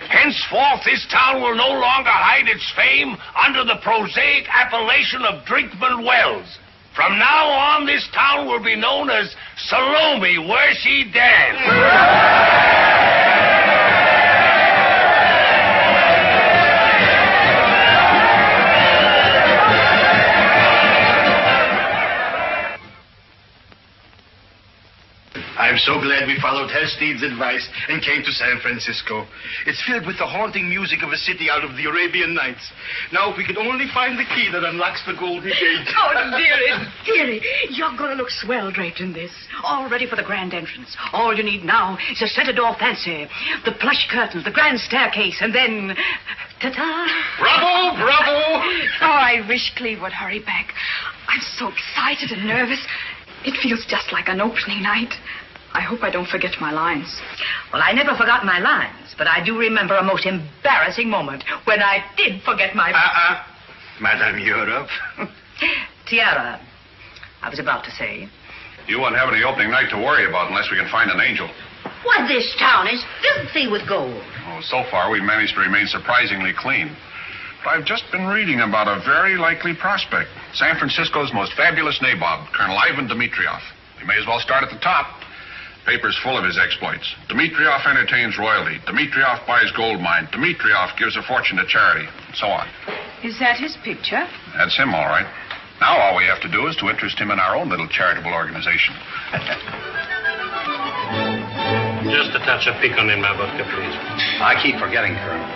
[SPEAKER 2] Henceforth, this town will no longer hide its fame under the prosaic appellation of Drinkman Wells. From now on, this town will be known as Salome, where she danced.
[SPEAKER 14] so glad we followed Herr Steed's advice and came to San Francisco. It's filled with the haunting music of a city out of the Arabian Nights. Now, if we could only find the key that unlocks the Golden Gate.
[SPEAKER 10] Oh, dearie, you're going to look swell draped in this. All ready for the grand entrance. All you need now is a center-door fancy, the plush curtains, the grand staircase, and then... ta-ta!
[SPEAKER 14] Bravo, bravo!
[SPEAKER 11] Oh, I wish Cleve would hurry back. I'm so excited and nervous. It feels just like an opening night. I hope I don't forget my lines.
[SPEAKER 10] Well, I never forgot my lines, but I do remember a most embarrassing moment when I did forget my...
[SPEAKER 14] Madame Europe.
[SPEAKER 10] Tiara, I was about to say.
[SPEAKER 5] You won't have any opening night to worry about unless we can find an angel.
[SPEAKER 12] Why, this town is filthy with gold.
[SPEAKER 5] Oh, so far, we've managed to remain surprisingly clean. But I've just been reading about a very likely prospect. San Francisco's most fabulous nabob, Colonel Ivan Dimitrieff. We may as well start at the top. Paper's full of his exploits. Dimitrieff entertains royalty. Dimitrieff buys gold mine. Dimitrieff gives a fortune to charity, and so on.
[SPEAKER 11] Is that his picture?
[SPEAKER 5] That's him, all right. Now all we have to do is to interest him in our own little charitable organization.
[SPEAKER 6] Just a touch of piquant in my vodka, please.
[SPEAKER 9] I keep forgetting, Colonel.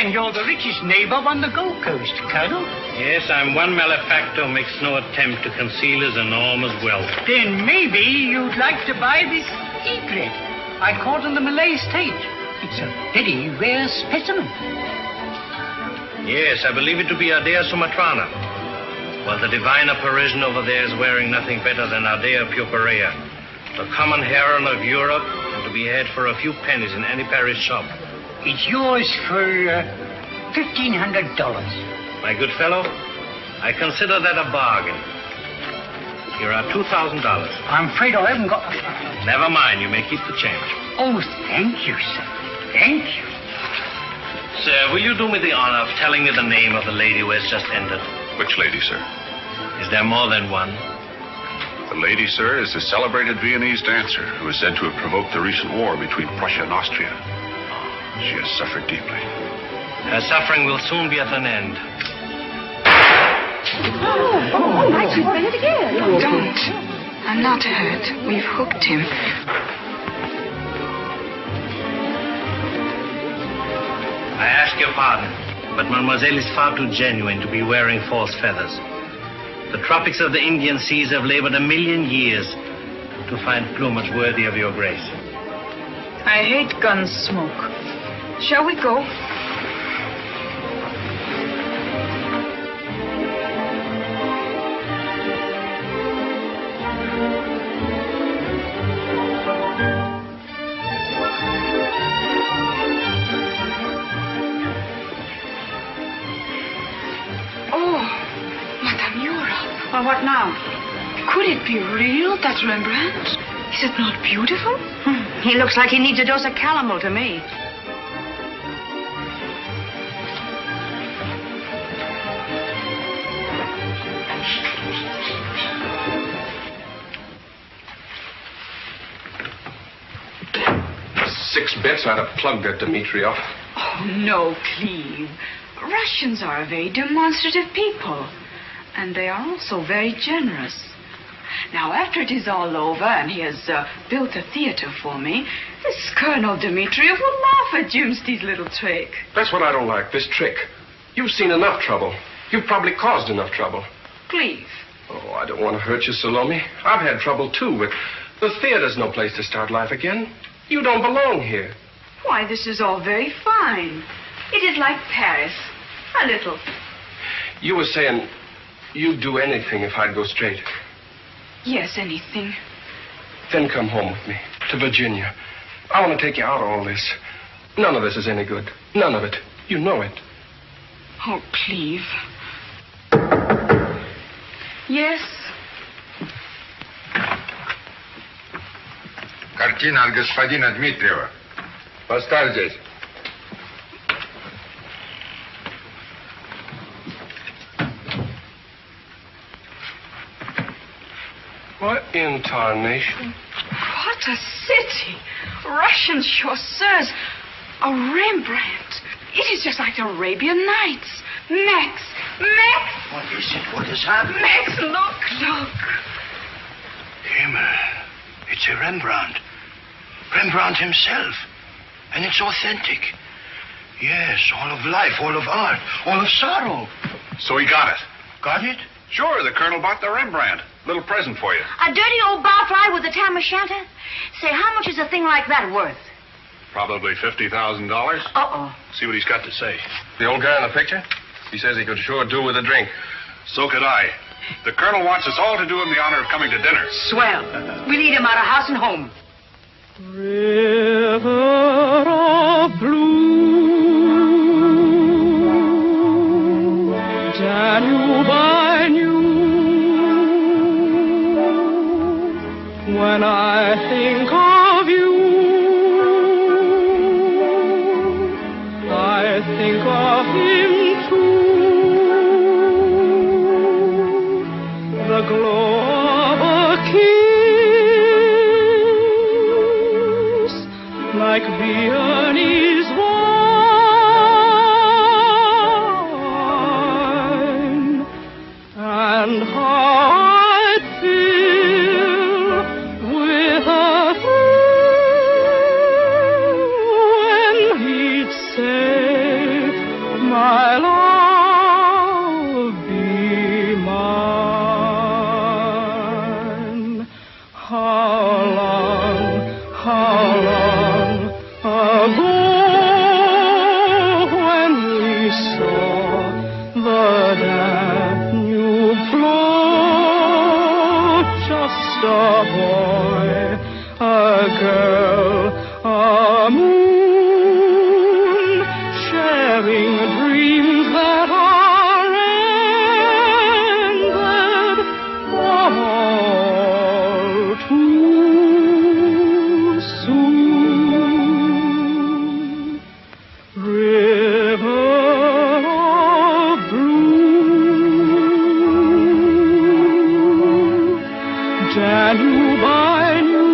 [SPEAKER 4] You're the richest nabob on the Gold Coast, Colonel.
[SPEAKER 6] Yes, I'm one malefactor who makes no attempt to conceal his enormous wealth.
[SPEAKER 4] Then maybe you'd like to buy this egret I caught on the Malay stage. It's a very rare specimen.
[SPEAKER 6] Yes, I believe it to be Ardea sumatrana. While the diviner Parisian over there is wearing nothing better than Ardea purpurea, the common heron of Europe, and to be had for a few pennies in any Paris shop.
[SPEAKER 4] It's yours for $1,500.
[SPEAKER 6] My good fellow, I consider that a bargain. Here are $2,000.
[SPEAKER 4] I'm afraid I haven't got...
[SPEAKER 6] Never mind, you may keep the change.
[SPEAKER 4] Oh, thank you, sir. Thank you.
[SPEAKER 6] Sir, will you do me the honor of telling me the name of the lady who has just entered?
[SPEAKER 5] Which lady, sir?
[SPEAKER 6] Is there more than one?
[SPEAKER 5] The lady, sir, is the celebrated Viennese dancer who is said to have provoked the recent war between Prussia and Austria. She has suffered deeply.
[SPEAKER 6] Her suffering will soon be at an end.
[SPEAKER 11] Oh, might you bring it again? Don't. I'm not hurt. We've hooked him.
[SPEAKER 6] I ask your pardon, but Mademoiselle is far too genuine to be wearing false feathers. The tropics of the Indian seas have labored 1,000,000 years to find plumage worthy of your grace.
[SPEAKER 11] I hate gun smoke. Shall we go? Oh, Madame Europe.
[SPEAKER 10] Well, what now?
[SPEAKER 11] Could it be real, that Rembrandt? Is it not beautiful?
[SPEAKER 10] He looks like he needs a dose of calomel to me.
[SPEAKER 15] $6 bets I'd have plugged that Dimitrieff.
[SPEAKER 11] Oh, no, Cleve. Russians are a very demonstrative people. And they are also very generous. Now, after it is all over and he has built a theater for me, this Colonel Dimitrieff will laugh at Jim Steed's little trick.
[SPEAKER 15] That's what I don't like, this trick. You've seen enough trouble. You've probably caused enough trouble.
[SPEAKER 11] Cleve.
[SPEAKER 15] Oh, I don't want to hurt you, Salome. I've had trouble, too, but the theater's no place to start life again. You don't belong here.
[SPEAKER 11] Why, this is all very fine. It is like Paris. A little.
[SPEAKER 15] You were saying you'd do anything if I'd go straight.
[SPEAKER 11] Yes, anything.
[SPEAKER 15] Then come home with me to Virginia. I want to take you out of all this. None of this is any good. None of it. You know it.
[SPEAKER 11] Oh, Cleve. Yes?
[SPEAKER 16] Картина от господина Дмитриева. Поставь здесь.
[SPEAKER 15] What in tarnation?
[SPEAKER 11] What a city! Russian chausseurs. A Rembrandt. It is just like the Arabian Nights. Max! Max!
[SPEAKER 14] What is it? What has happened?
[SPEAKER 11] Max, look!
[SPEAKER 14] Himmel. It's a Rembrandt. Rembrandt himself. And it's authentic. Yes, all of life, all of art, all of sorrow.
[SPEAKER 5] So he got it.
[SPEAKER 14] Got it?
[SPEAKER 5] Sure, the colonel bought the Rembrandt. Little present for you.
[SPEAKER 12] A dirty old barfly with a tam o' shanter? Say, how much is a thing like that worth?
[SPEAKER 5] Probably $50,000.
[SPEAKER 12] Uh-oh.
[SPEAKER 5] See what he's got to say.
[SPEAKER 15] The old guy in the picture? He says he could sure do with a drink.
[SPEAKER 5] So could I. The colonel wants us all to do him the honor of coming to dinner.
[SPEAKER 10] Swell. We'll eat him out of house and home.
[SPEAKER 17] River of blue, Danube I knew. When I think of you, I think of him too. The glow of a kiss, like Viennese wine, and how I'd feel with a thrill when he'd say, my love, be mine. How long ago when we saw the Danube flow, just a boy, a girl, a moon, sharing dreams that are ended all too soon. River of blue, Danube I knew.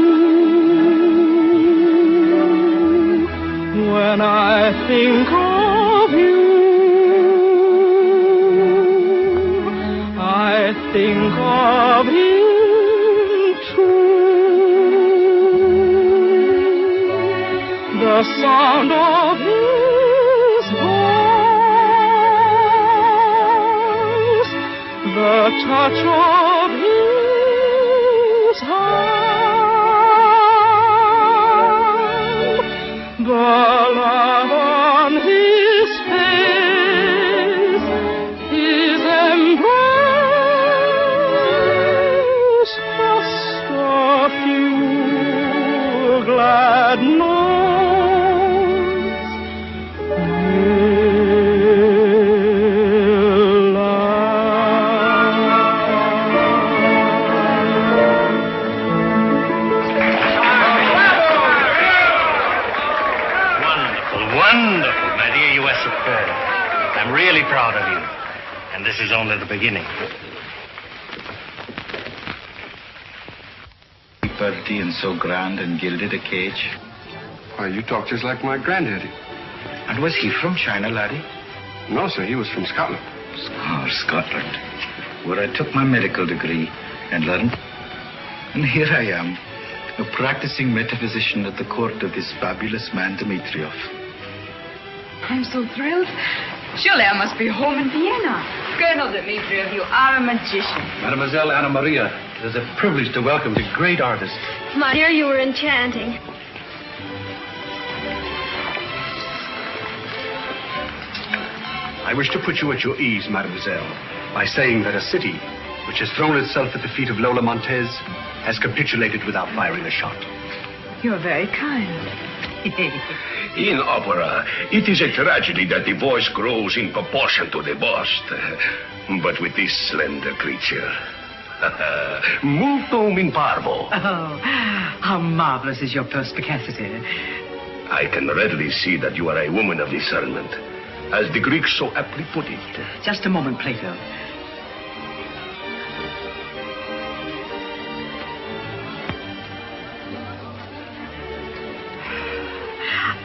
[SPEAKER 17] When I think of you, I think of him too. The sound of his voice, the touch of his hand, the love on his face, his embrace, just a few glad notes will
[SPEAKER 6] Wonderful, my dear, you are superb. I'm really proud of you. And this is only the beginning.
[SPEAKER 18] Pretty and so grand and gilded a cage.
[SPEAKER 15] Why, you talk just like my granddaddy.
[SPEAKER 18] And was he from China, laddie?
[SPEAKER 15] No, sir, he was from Scotland.
[SPEAKER 18] Oh, Scotland, where I took my medical degree and learned. And here I am, a practicing metaphysician at the court of this fabulous man, Dmitriev.
[SPEAKER 11] I'm so thrilled. Surely I must be home in Vienna. Colonel Dmitriev, you are a magician.
[SPEAKER 3] Mademoiselle Anna Maria, it is a privilege to welcome the great artist.
[SPEAKER 19] My dear, you were enchanting.
[SPEAKER 3] I wish to put you at your ease, mademoiselle, by saying that a city
[SPEAKER 20] which has thrown itself at the feet of Lola Montez, has capitulated without firing a shot.
[SPEAKER 11] You're very kind.
[SPEAKER 21] In opera, it is a tragedy that the voice grows in proportion to the bust. But with this slender creature, multum in parvo.
[SPEAKER 10] Oh, how marvelous is your perspicacity.
[SPEAKER 21] I can readily see that you are a woman of discernment, as the Greeks so aptly put it.
[SPEAKER 10] Just a moment, Plato.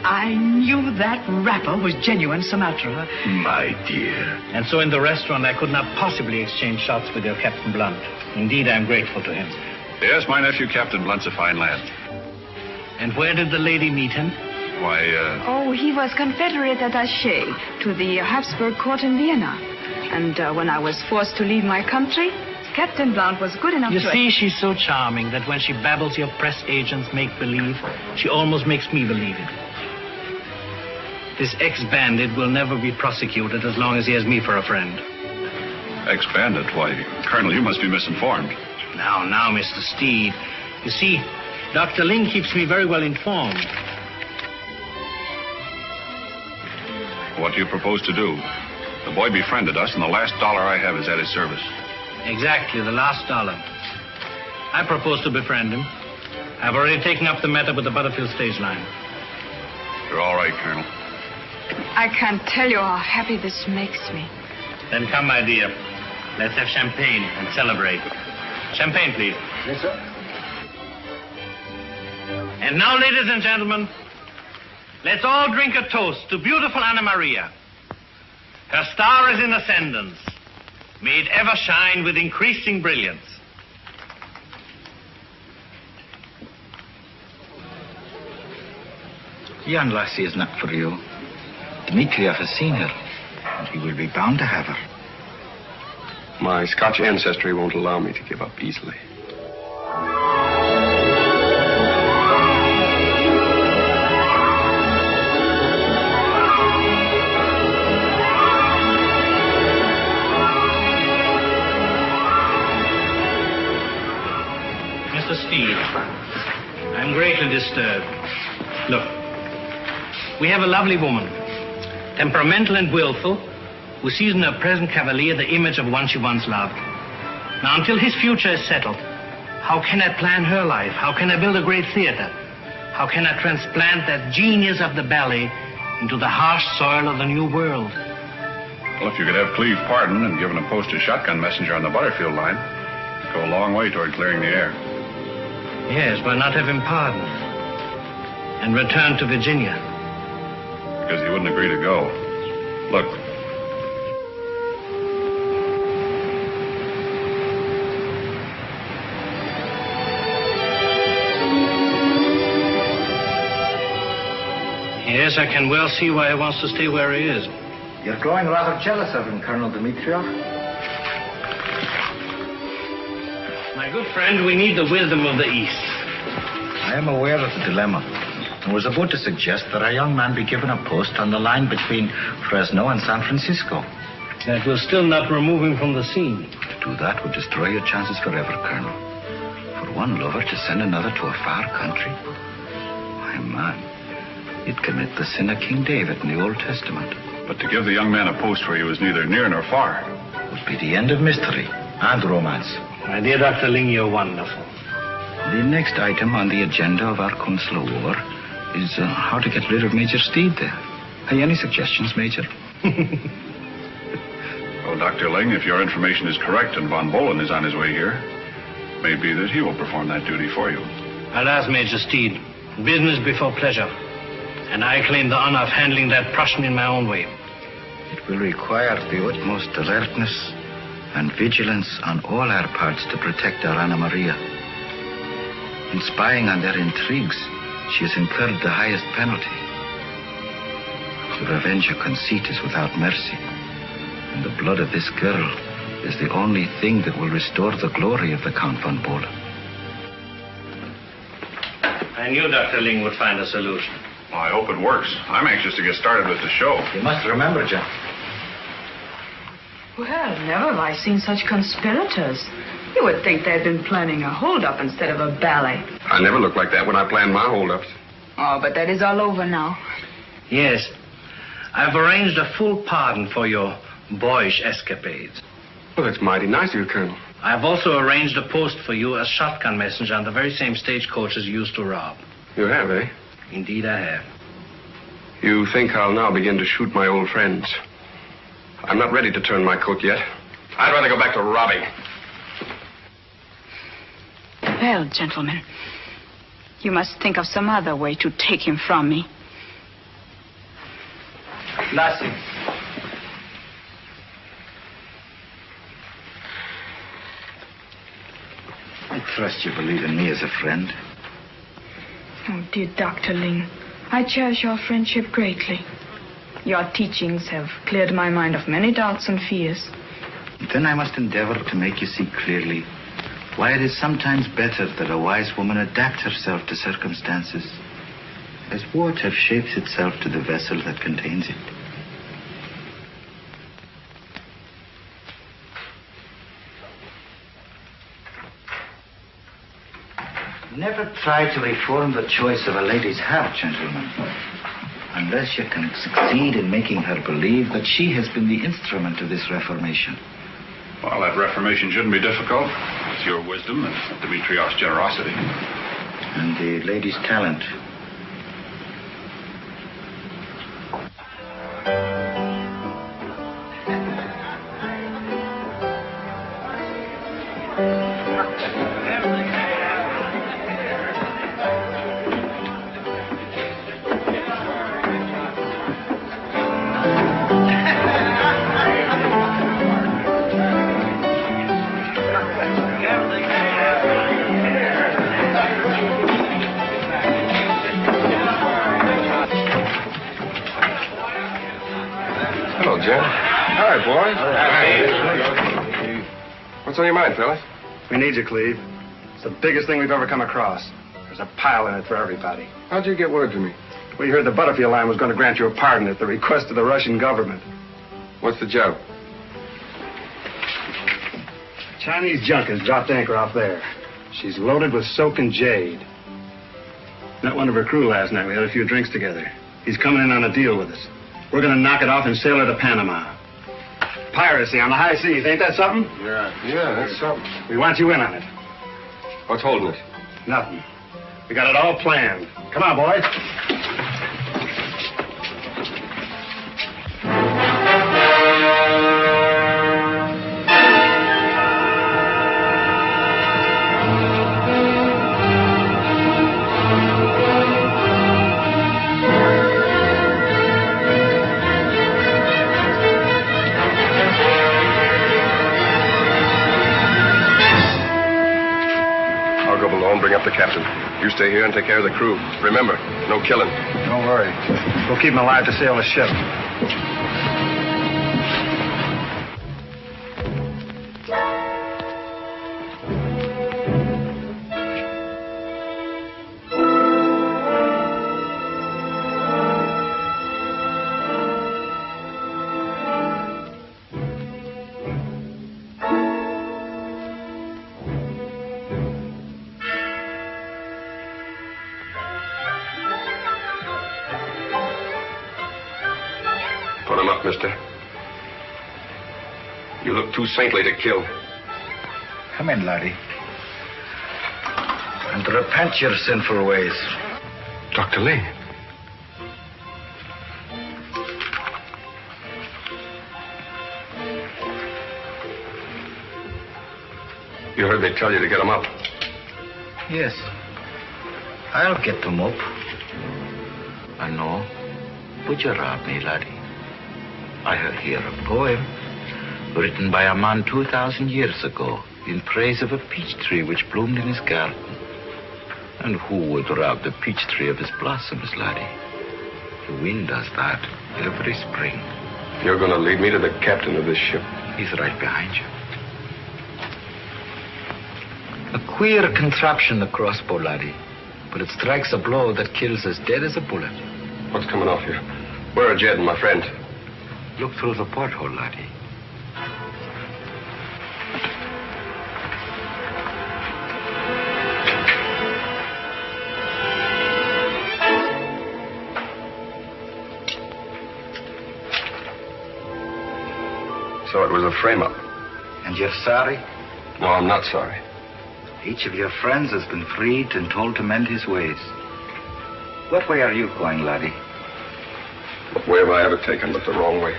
[SPEAKER 10] I knew that rapper was genuine Sumatra.
[SPEAKER 21] My dear.
[SPEAKER 6] And so in the restaurant, I could not possibly exchange shots with your Captain Blunt. Indeed, I am grateful to him.
[SPEAKER 5] Yes, my nephew, Captain Blunt's a fine lad.
[SPEAKER 6] And where did the lady meet him?
[SPEAKER 5] Why,
[SPEAKER 11] Oh, he was Confederate attaché to the Habsburg court in Vienna. And when I was forced to leave my country, Captain Blunt was good enough
[SPEAKER 6] You
[SPEAKER 11] to...
[SPEAKER 6] see, she's so charming that when she babbles your press agents make-believe, she almost makes me believe it. This ex-bandit will never be prosecuted as long as he has me for a friend.
[SPEAKER 5] Ex-bandit? Why, Colonel, you must be misinformed.
[SPEAKER 6] Now, Mr. Steed. You see, Dr. Ling keeps me very well informed.
[SPEAKER 5] What do you propose to do? The boy befriended us, and the last dollar I have is at his service.
[SPEAKER 6] Exactly, the last dollar. I propose to befriend him. I've already taken up the matter with the Butterfield stage line.
[SPEAKER 5] You're all right, Colonel.
[SPEAKER 11] I can't tell you how happy this makes me.
[SPEAKER 6] Then come, my dear. Let's have champagne and celebrate. Champagne, please.
[SPEAKER 20] Yes, sir.
[SPEAKER 6] And now, ladies and gentlemen, let's all drink a toast to beautiful Anna Maria. Her star is in ascendance. May it ever shine with increasing brilliance.
[SPEAKER 18] Young lassie is not for you. Dmitriev has seen her, and he will be bound to have her.
[SPEAKER 15] My Scotch ancestry won't allow me to give up easily.
[SPEAKER 6] Mr. Steele, I'm greatly disturbed. Look, we have a lovely woman, temperamental and willful, who sees in her present cavalier the image of one she once loved. Now, until his future is settled, how can I plan her life? How can I build a great theater? How can I transplant that genius of the ballet into the harsh soil of the new world?
[SPEAKER 5] Well, if you could have Cleve pardoned and given a post as shotgun messenger on the Butterfield line, it'd go a long way toward clearing the air.
[SPEAKER 6] Yes, why not have him pardoned and return to Virginia?
[SPEAKER 5] Because he wouldn't agree to go. Look.
[SPEAKER 6] Yes, I can well see why he wants to stay where he is.
[SPEAKER 18] You're growing rather jealous of him, Colonel Dmitriev.
[SPEAKER 6] My good friend, we need the wisdom of the East.
[SPEAKER 18] I am aware of the dilemma. I was about to suggest that a young man be given a post on the line between Fresno and San Francisco.
[SPEAKER 6] That will still not remove him from the scene.
[SPEAKER 18] To do that would destroy your chances forever, Colonel. For one lover to send another to a far country? My man, it commit the sin of King David in the Old Testament.
[SPEAKER 5] But to give the young man a post where he was neither near nor far
[SPEAKER 18] would be the end of mystery and romance.
[SPEAKER 6] My dear Dr. Ling, you're wonderful.
[SPEAKER 18] The next item on the agenda of our consular war is how to get rid of Major Steed there. Any suggestions, Major?
[SPEAKER 5] Well, Dr. Ling, if your information is correct and von Bohlen is on his way here, it may be that he will perform that duty for you.
[SPEAKER 6] I'll ask Major Steed. Business before pleasure. And I claim the honor of handling that Prussian in my own way.
[SPEAKER 18] It will require the utmost alertness and vigilance on all our parts to protect our Anna Maria. In spying on their intrigues, she has incurred the highest penalty. The revenge of conceit is without mercy, and the blood of this girl is the only thing that will restore the glory of the Count von Bohlen.
[SPEAKER 6] I knew Dr. Ling would find a solution.
[SPEAKER 5] Well, I hope it works. I'm anxious to get started with the show.
[SPEAKER 18] You must remember, John.
[SPEAKER 11] Well, never have I seen such conspirators. You would think they'd been planning a holdup instead of a ballet.
[SPEAKER 15] I never look like that when I plan my holdups.
[SPEAKER 11] Oh, but that is all over now.
[SPEAKER 6] Yes. I've arranged a full pardon for your boyish escapades.
[SPEAKER 15] Well, that's mighty nice of you, Colonel.
[SPEAKER 6] I've also arranged a post for you as shotgun messenger on the very same stagecoaches you used to rob.
[SPEAKER 15] You have, eh?
[SPEAKER 6] Indeed, I have.
[SPEAKER 15] You think I'll now begin to shoot my old friends? I'm not ready to turn my coat yet. I'd rather go back to robbing.
[SPEAKER 11] Well, gentlemen, you must think of some other way to take him from me.
[SPEAKER 18] Lassie. I trust you believe in me as a friend.
[SPEAKER 11] Oh, dear Dr. Ling, I cherish your friendship greatly. Your teachings have cleared my mind of many doubts and fears.
[SPEAKER 18] Then I must endeavor to make you see clearly why it is sometimes better that a wise woman adapt herself to circumstances as water shapes itself to the vessel that contains it. Never try to reform the choice of a lady's heart, gentlemen, unless you can succeed in making her believe that she has been the instrument of this reformation.
[SPEAKER 5] Well, that reformation shouldn't be difficult. It's your wisdom and Demetrios' generosity.
[SPEAKER 18] And the lady's talent.
[SPEAKER 15] What's on your mind, fellas?
[SPEAKER 20] We need you, Cleve. It's the biggest thing we've ever come across. There's a pile in it for everybody.
[SPEAKER 15] How'd you get word to me?
[SPEAKER 20] We heard the Butterfield line was going to grant you a pardon at the request of the Russian government.
[SPEAKER 15] What's the job?
[SPEAKER 20] Chinese junk has dropped anchor off there. She's loaded with soak and jade. Met one of her crew last night. We had a few drinks together. He's coming in on a deal with us. We're going to knock it off and sail her to Panama. Piracy on the high seas, ain't that something?
[SPEAKER 15] Yeah, that's something.
[SPEAKER 20] We want you in on it.
[SPEAKER 15] What's holding it?
[SPEAKER 20] Nothing. We got it all planned. Come on, boys.
[SPEAKER 15] Bring up the captain. You stay here and take care of the crew. Remember, no killing.
[SPEAKER 20] Don't worry. We'll keep him alive to sail the ship.
[SPEAKER 15] Put him up, mister. You look too saintly to kill.
[SPEAKER 18] Come in, laddie. And repent your sinful ways.
[SPEAKER 15] Dr. Lee. You heard me tell you to get him up.
[SPEAKER 18] Yes. I'll get them up. I know. Would you rob me, laddie? I have here a poem written by a man 2,000 years ago in praise of a peach tree which bloomed in his garden. And who would rob the peach tree of his blossoms, laddie? The wind does that every spring.
[SPEAKER 15] You're going to lead me to the captain of this ship.
[SPEAKER 18] He's right behind you. A queer contraption, the crossbow, laddie. But it strikes a blow that kills as dead as a bullet.
[SPEAKER 15] What's coming off here? Where are Jed and my friend?
[SPEAKER 18] Look through the porthole, laddie.
[SPEAKER 15] So it was a frame-up.
[SPEAKER 18] And you're sorry?
[SPEAKER 15] No, I'm not sorry.
[SPEAKER 18] Each of your friends has been freed and told to mend his ways. What way are you going, laddie?
[SPEAKER 15] What way have I ever taken but the wrong way?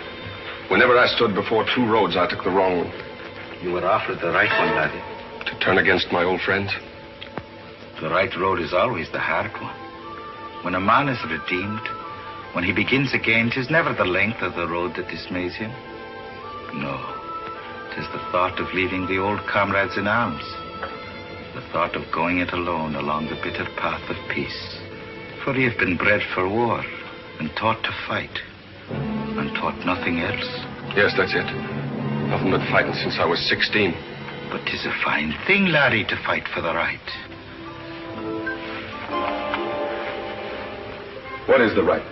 [SPEAKER 15] Whenever I stood before two roads, I took the wrong one.
[SPEAKER 18] You were offered the right one, laddie.
[SPEAKER 15] To turn against my old friends?
[SPEAKER 18] The right road is always the hard one. When a man is redeemed, when he begins again, 'tis never the length of the road that dismays him. No, 'tis the thought of leaving the old comrades in arms. The thought of going it alone along the bitter path of peace. For ye have been bred for war and taught to fight, and taught nothing else.
[SPEAKER 15] Yes, that's it. Nothing but fighting since I was 16.
[SPEAKER 18] But 'tis a fine thing, laddie, to fight for the right.
[SPEAKER 15] What is the right?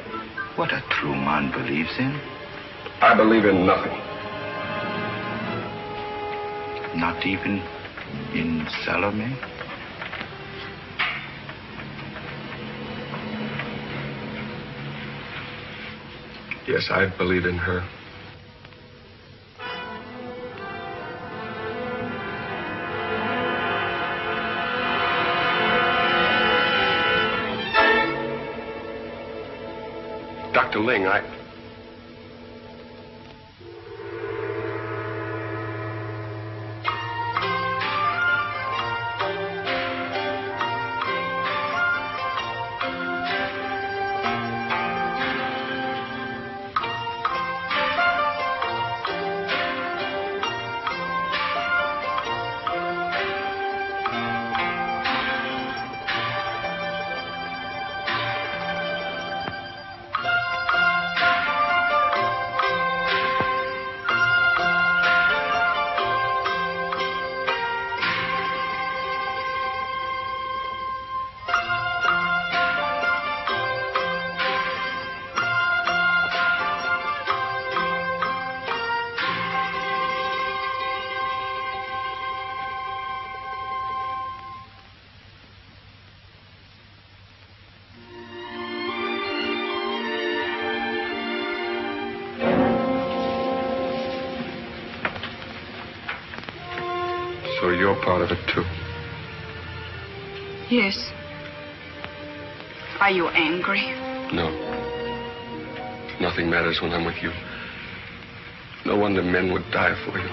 [SPEAKER 18] What a true man believes in.
[SPEAKER 15] I believe in nothing.
[SPEAKER 18] Not even in Salome?
[SPEAKER 15] Yes, I believe in her. Dr. Ling, So you're part of it, too.
[SPEAKER 11] Yes. Are you angry?
[SPEAKER 15] No. Nothing matters when I'm with you. No wonder men would die for you.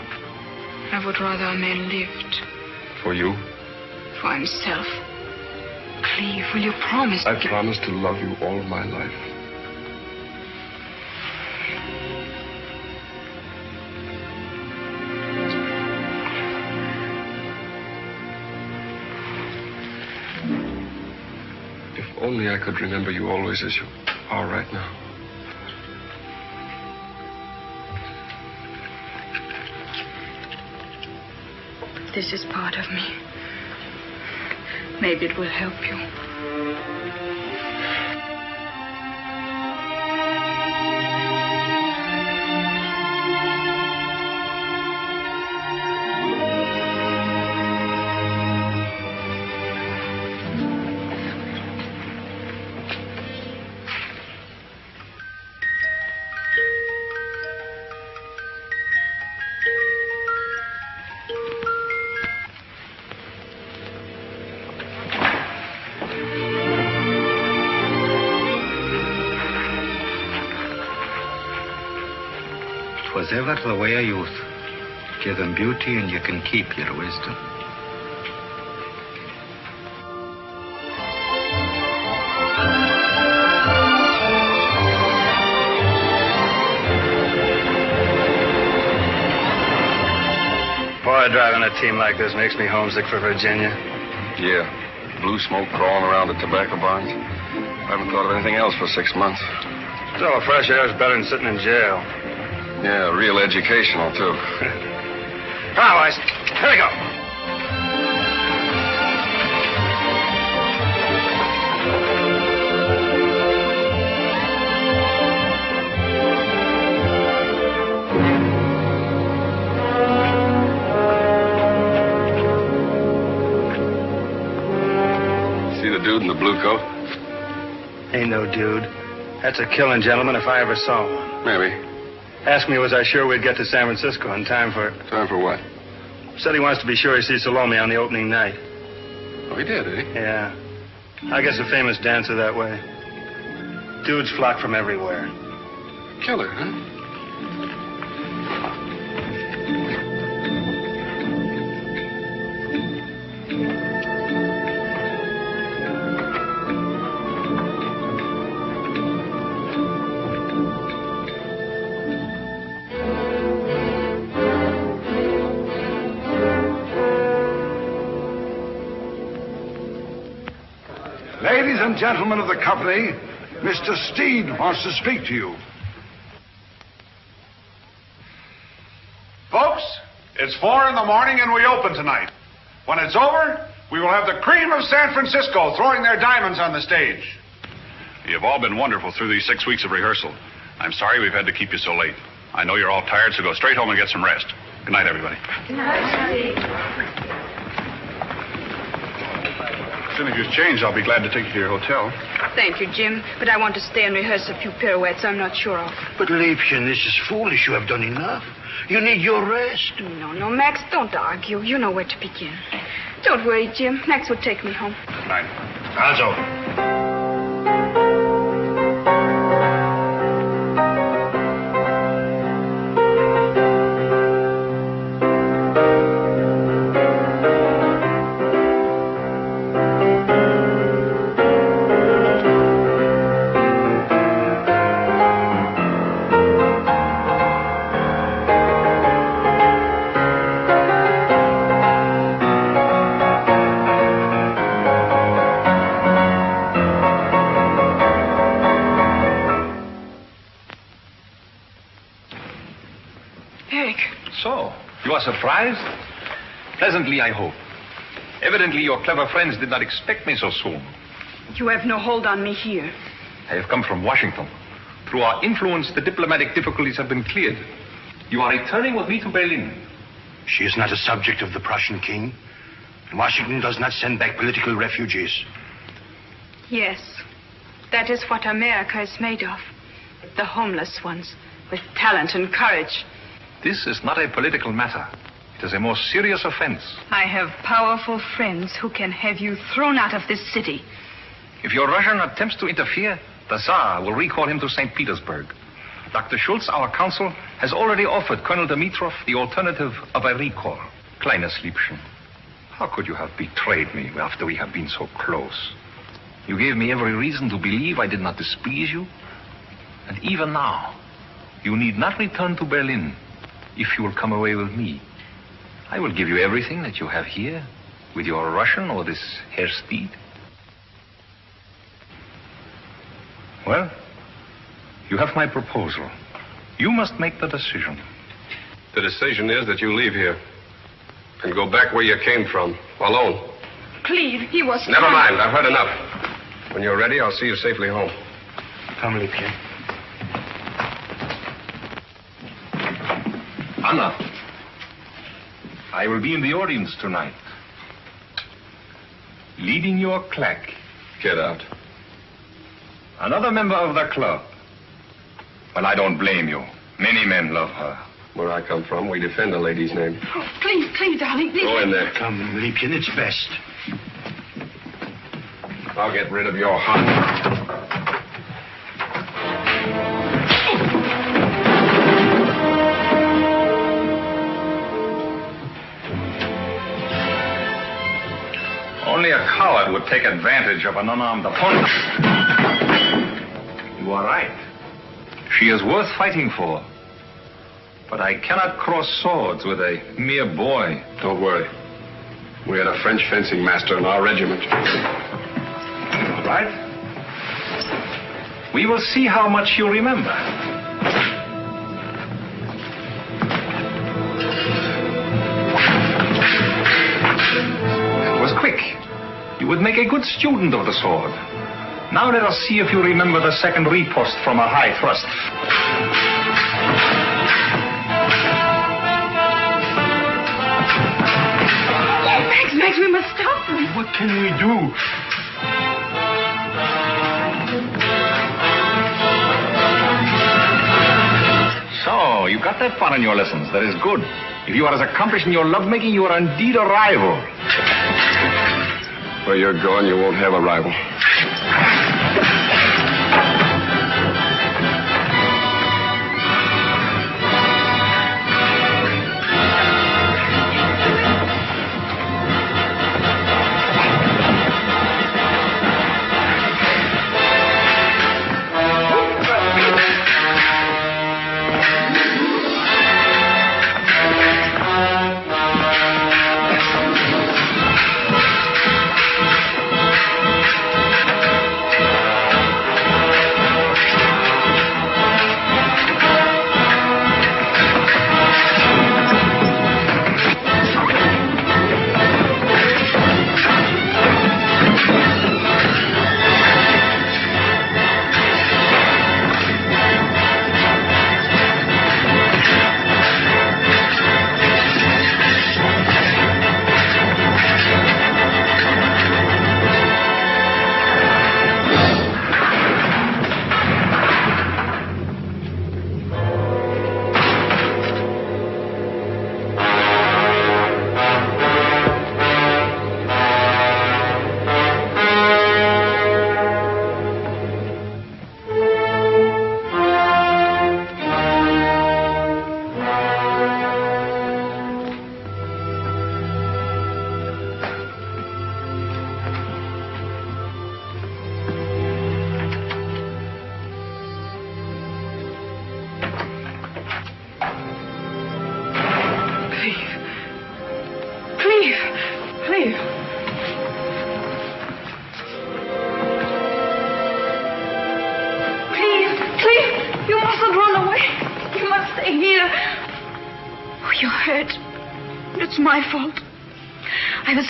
[SPEAKER 11] I would rather a man lived.
[SPEAKER 15] For you?
[SPEAKER 11] For himself. Cleve, will you promise?
[SPEAKER 15] I promise to love you all my life. If only I could remember you always as you are right now.
[SPEAKER 11] This is part of me. Maybe it will help you.
[SPEAKER 18] Was ever the way of youth. Give them beauty and you can keep your wisdom.
[SPEAKER 20] Boy, driving a team like this makes me homesick for Virginia.
[SPEAKER 15] Yeah. Blue smoke crawling around the tobacco barns. I haven't thought of anything else for 6 months.
[SPEAKER 20] Still, fresh air is better than sitting in jail.
[SPEAKER 15] Yeah, real educational, too.
[SPEAKER 20] Come on, boys. Here we go.
[SPEAKER 15] See the dude in the blue coat?
[SPEAKER 20] Ain't no dude. That's a killing gentleman if I ever saw one.
[SPEAKER 15] Maybe.
[SPEAKER 20] Asked me was I sure we'd get to San Francisco in time for...
[SPEAKER 15] Time for what?
[SPEAKER 20] Said he wants to be sure he sees Salome on the opening night.
[SPEAKER 15] Oh, he did, eh?
[SPEAKER 20] Yeah. I guess a famous dancer that way. Dudes flock from everywhere.
[SPEAKER 15] Killer, huh?
[SPEAKER 16] Ladies and gentlemen of the company, Mr. Steed wants to speak to you.
[SPEAKER 1] Folks, it's 4 in the morning and we open tonight. When it's over, we will have the cream of San Francisco throwing their diamonds on the stage.
[SPEAKER 5] You've all been wonderful through these 6 weeks of rehearsal. I'm sorry we've had to keep you so late. I know you're all tired, so go straight home and get some rest. Good night, everybody.
[SPEAKER 11] Good night.
[SPEAKER 5] As soon as you've changed, I'll be glad to take you to your hotel.
[SPEAKER 11] Thank you, Jim. But I want to stay and rehearse a few pirouettes I'm not sure of.
[SPEAKER 14] But, Liebchen, this is foolish. You have done enough. You need your rest.
[SPEAKER 11] No, Max, don't argue. You know where to begin. Don't worry, Jim. Max will take me home.
[SPEAKER 5] Good night.
[SPEAKER 14] Also.
[SPEAKER 8] Surprised? Pleasantly, I hope. Evidently, your clever friends did not expect me so soon.
[SPEAKER 11] You have no hold on me here.
[SPEAKER 8] I have come from Washington. Through our influence, the diplomatic difficulties have been cleared. You are returning with me to Berlin.
[SPEAKER 14] She is not a subject of the Prussian king. And Washington does not send back political refugees.
[SPEAKER 11] Yes. That is what America is made of. The homeless ones, with talent and courage.
[SPEAKER 8] This is not a political matter. It is a more serious offense.
[SPEAKER 11] I have powerful friends who can have you thrown out of this city.
[SPEAKER 8] If your Russian attempts to interfere, the Tsar will recall him to St. Petersburg. Dr. Schultz, our counsel, has already offered Colonel Dimitrov the alternative of a recall. Kleines Liebchen, how could you have betrayed me after we have been so close? You gave me every reason to believe I did not displease you. And even now, you need not return to Berlin. If you will come away with me, I will give you everything that you have here, with your Russian or this Herr Steed. Well, you have my proposal. You must make the decision.
[SPEAKER 15] The decision is that you leave here and go back where you came from, alone.
[SPEAKER 11] Cleve, he was...
[SPEAKER 15] Never mind, I've heard enough. When you're ready, I'll see you safely home.
[SPEAKER 14] Come, Liebchen.
[SPEAKER 8] Anna, I will be in the audience tonight. Leading your claque.
[SPEAKER 15] Get out.
[SPEAKER 8] Another member of the club. Well, I don't blame you. Many men love her.
[SPEAKER 15] Where I come from, we defend a lady's name.
[SPEAKER 11] Oh, Cleve, darling, please.
[SPEAKER 15] Go in there.
[SPEAKER 14] Come, Liebchen, it's best.
[SPEAKER 15] I'll get rid of your heart.
[SPEAKER 8] Only a coward would take advantage of an unarmed opponent. You are right. She is worth fighting for. But I cannot cross swords with a mere boy.
[SPEAKER 15] Don't worry. We had a French fencing master in our regiment.
[SPEAKER 8] All right. We will see how much you remember. It was quick. You would make a good student of the sword. Now let us see if you remember the second riposte from a high thrust.
[SPEAKER 11] Max, we must stop them.
[SPEAKER 14] What can we do?
[SPEAKER 8] So,
[SPEAKER 16] got that fun in your lessons. That is good. If you are as accomplished in your lovemaking, you are indeed a rival.
[SPEAKER 15] Where you're going, you won't have a rival.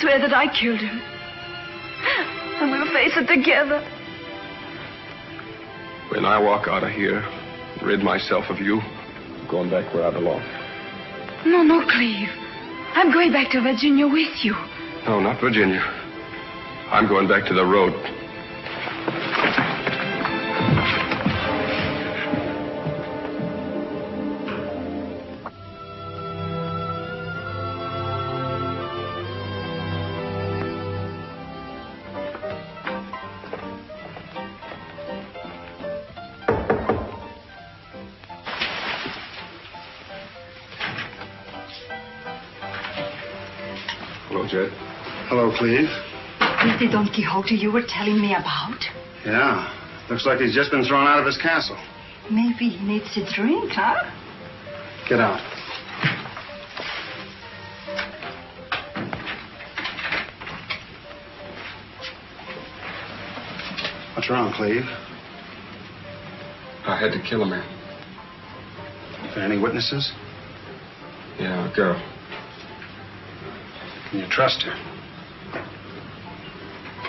[SPEAKER 11] That I killed him. And we'll face it together.
[SPEAKER 15] When I walk out of here, rid myself of you, I'm going back where I belong.
[SPEAKER 11] No, Cleve. I'm going back to Virginia with you.
[SPEAKER 15] No, not Virginia. I'm going back to the road.
[SPEAKER 20] Hello, Cleve.
[SPEAKER 12] Is the Don Quixote you were telling me about?
[SPEAKER 20] Yeah. Looks like he's just been thrown out of his castle.
[SPEAKER 12] Maybe he needs a drink, huh?
[SPEAKER 20] Get out. What's wrong, Cleve?
[SPEAKER 15] I had to kill a man.
[SPEAKER 20] Are there any witnesses?
[SPEAKER 15] Yeah, a girl.
[SPEAKER 20] Can you trust her?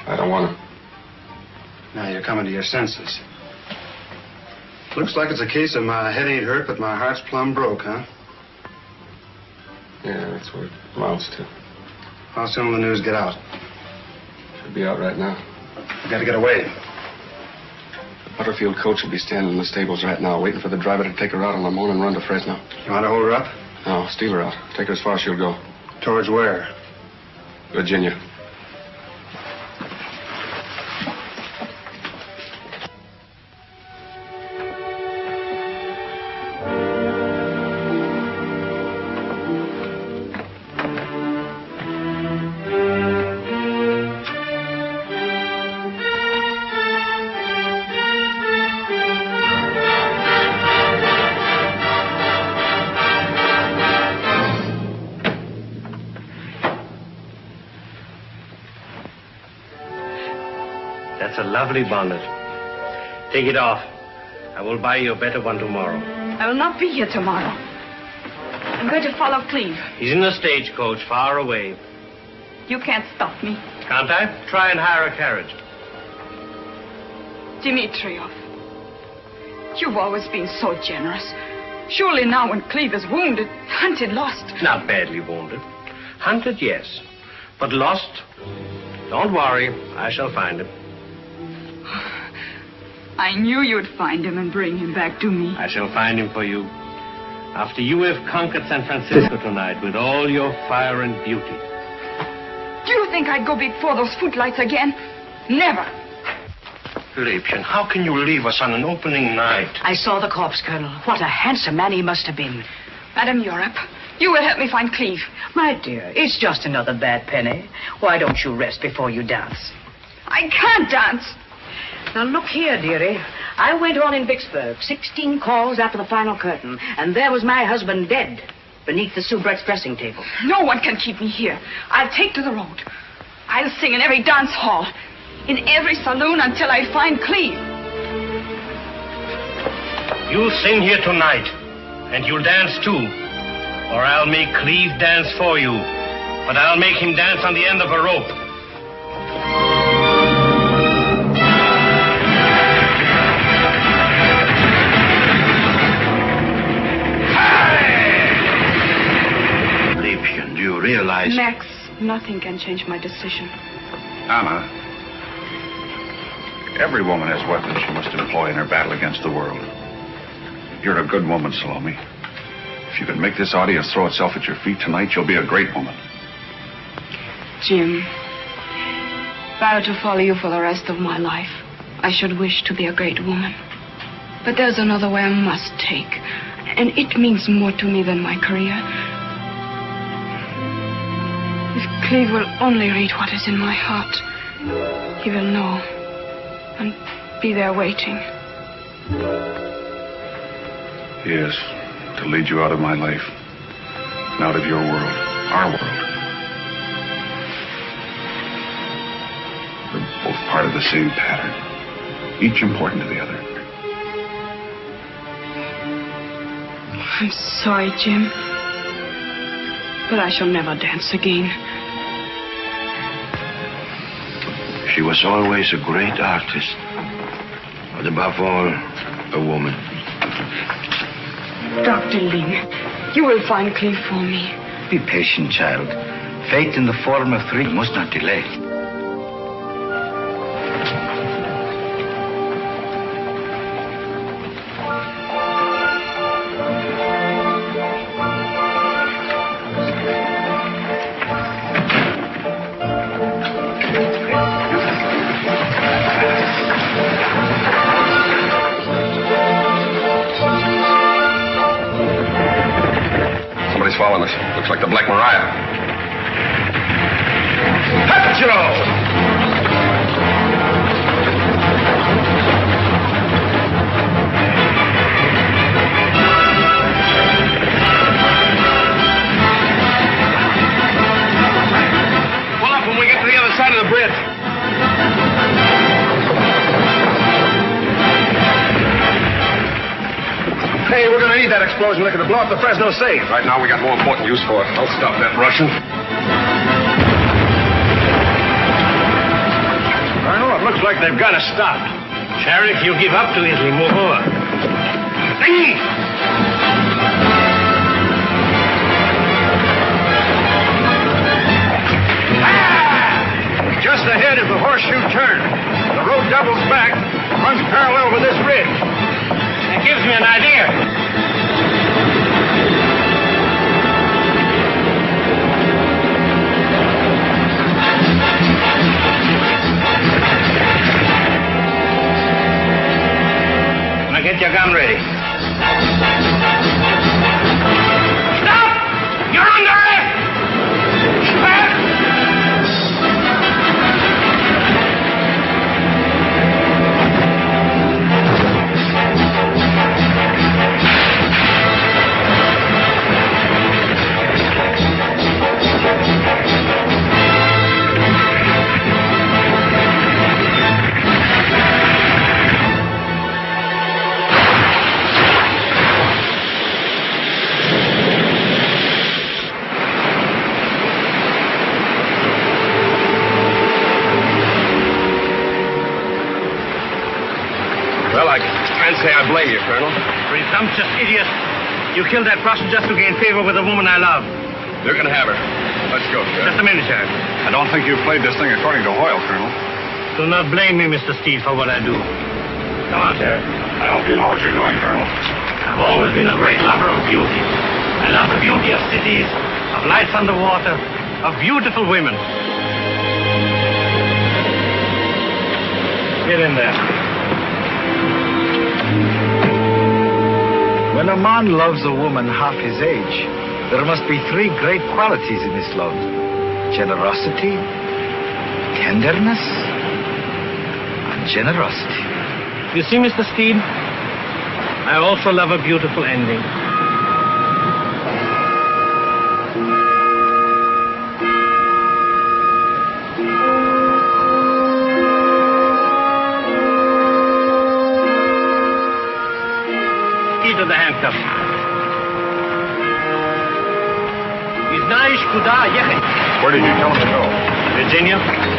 [SPEAKER 15] I don't want to.
[SPEAKER 20] Now you're coming to your senses. Looks like it's a case of my head ain't hurt, but my heart's plumb broke, huh?
[SPEAKER 15] Yeah, that's what it amounts to.
[SPEAKER 20] How soon will the news get out?
[SPEAKER 15] Should be out right now.
[SPEAKER 20] We gotta get away.
[SPEAKER 15] The Butterfield coach will be standing in the stables right now, waiting for the driver to take her out on the morning run to Fresno.
[SPEAKER 20] You want to hold her up?
[SPEAKER 15] No, steal her out. Take her as far as she'll go.
[SPEAKER 20] Towards where?
[SPEAKER 15] Virginia.
[SPEAKER 6] That's a lovely bonnet. Take it off. I will buy you a better one tomorrow.
[SPEAKER 11] I will not be here tomorrow. I'm going to follow Cleve.
[SPEAKER 6] He's in a stagecoach far away.
[SPEAKER 11] You can't stop me.
[SPEAKER 6] Can't I? Try and hire a carriage.
[SPEAKER 11] Dimitriov, you've always been so generous. Surely now when Cleve is wounded, hunted, lost.
[SPEAKER 6] Not badly wounded. Hunted, yes. But lost? Don't worry. I shall find him.
[SPEAKER 11] I knew you'd find him and bring him back to me.
[SPEAKER 6] I shall find him for you. After you have conquered San Francisco tonight with all your fire and beauty.
[SPEAKER 11] Do you think I'd go before those footlights again? Never.
[SPEAKER 14] Liebchen, how can you leave us on an opening night?
[SPEAKER 10] I saw the corpse, Colonel. What a handsome man he must have been.
[SPEAKER 11] Madam Europe, you will help me find Cleve.
[SPEAKER 10] My dear, it's just another bad penny. Why don't you rest before you dance?
[SPEAKER 11] I can't dance.
[SPEAKER 10] Now, look here, dearie. I went on in Vicksburg, 16 calls after the final curtain, and there was my husband dead beneath the soubrette's dressing table.
[SPEAKER 11] No one can keep me here. I'll take to the road. I'll sing in every dance hall, in every saloon until I find Cleve.
[SPEAKER 6] You'll sing here tonight, and you'll dance too. Or I'll make Cleve dance for you. But I'll make him dance on the end of a rope.
[SPEAKER 14] Liebchen, do you realize...
[SPEAKER 11] Max, nothing can change my decision.
[SPEAKER 5] Anna, every woman has weapons she must employ in her battle against the world. You're a good woman, Salome. If you can make this audience throw itself at your feet tonight, you'll be a great woman.
[SPEAKER 11] Jim, if I were to follow you for the rest of my life, I should wish to be a great woman. But there's another way I must take, and it means more to me than my career. If Cleve will only read what is in my heart, he will know and be there waiting.
[SPEAKER 5] Yes, to lead you out of my life and out of your world, our world. We're both part of the same pattern, each important to the other.
[SPEAKER 11] I'm sorry, Jim, but I shall never dance again.
[SPEAKER 14] She was always a great artist, but above all, a woman.
[SPEAKER 11] Dr. Lin, you will find Cleve for me.
[SPEAKER 18] Be patient, child. Fate in the form of three must not delay.
[SPEAKER 15] Following us. Looks like the Black Mariah. Hacho!
[SPEAKER 6] Pull up when we get to the other side of the bridge.
[SPEAKER 15] Hey, we're gonna need that explosion liquor to blow up the Fresno safe. Right now, we got more important use for it. I'll stop that Russian.
[SPEAKER 6] Colonel, it looks like they've got us stopped. Sheriff, you give up too easily. Move over.
[SPEAKER 2] Just ahead is the horseshoe turn. The road doubles back, runs parallel with this ridge.
[SPEAKER 6] That gives me an idea. Now get your gun ready. Stop! You're under arrest!
[SPEAKER 15] Well, I can't say I blame you, Colonel.
[SPEAKER 6] Presumptuous idiot. You killed that Prussian just to gain favor with the woman I love.
[SPEAKER 15] They're gonna have her. Let's go, Sheriff.
[SPEAKER 6] Just a minute, Sheriff.
[SPEAKER 5] I don't think you played this thing according to Hoyle, Colonel.
[SPEAKER 6] Do not blame me, Mr. Steele, for what I do.
[SPEAKER 15] Come on, Sheriff.
[SPEAKER 5] I hope you know what you're doing, Colonel.
[SPEAKER 6] I've always been a great lover of beauty. I love the beauty of cities, of lights on the water, of beautiful women. Get in there.
[SPEAKER 18] When a man loves a woman half his age, there must be three great qualities in this love: generosity, tenderness, and generosity.
[SPEAKER 6] You see, Mr. Steed, I also love a beautiful ending. Key to the handcuffs.
[SPEAKER 16] Where did you tell him to go?
[SPEAKER 6] Virginia.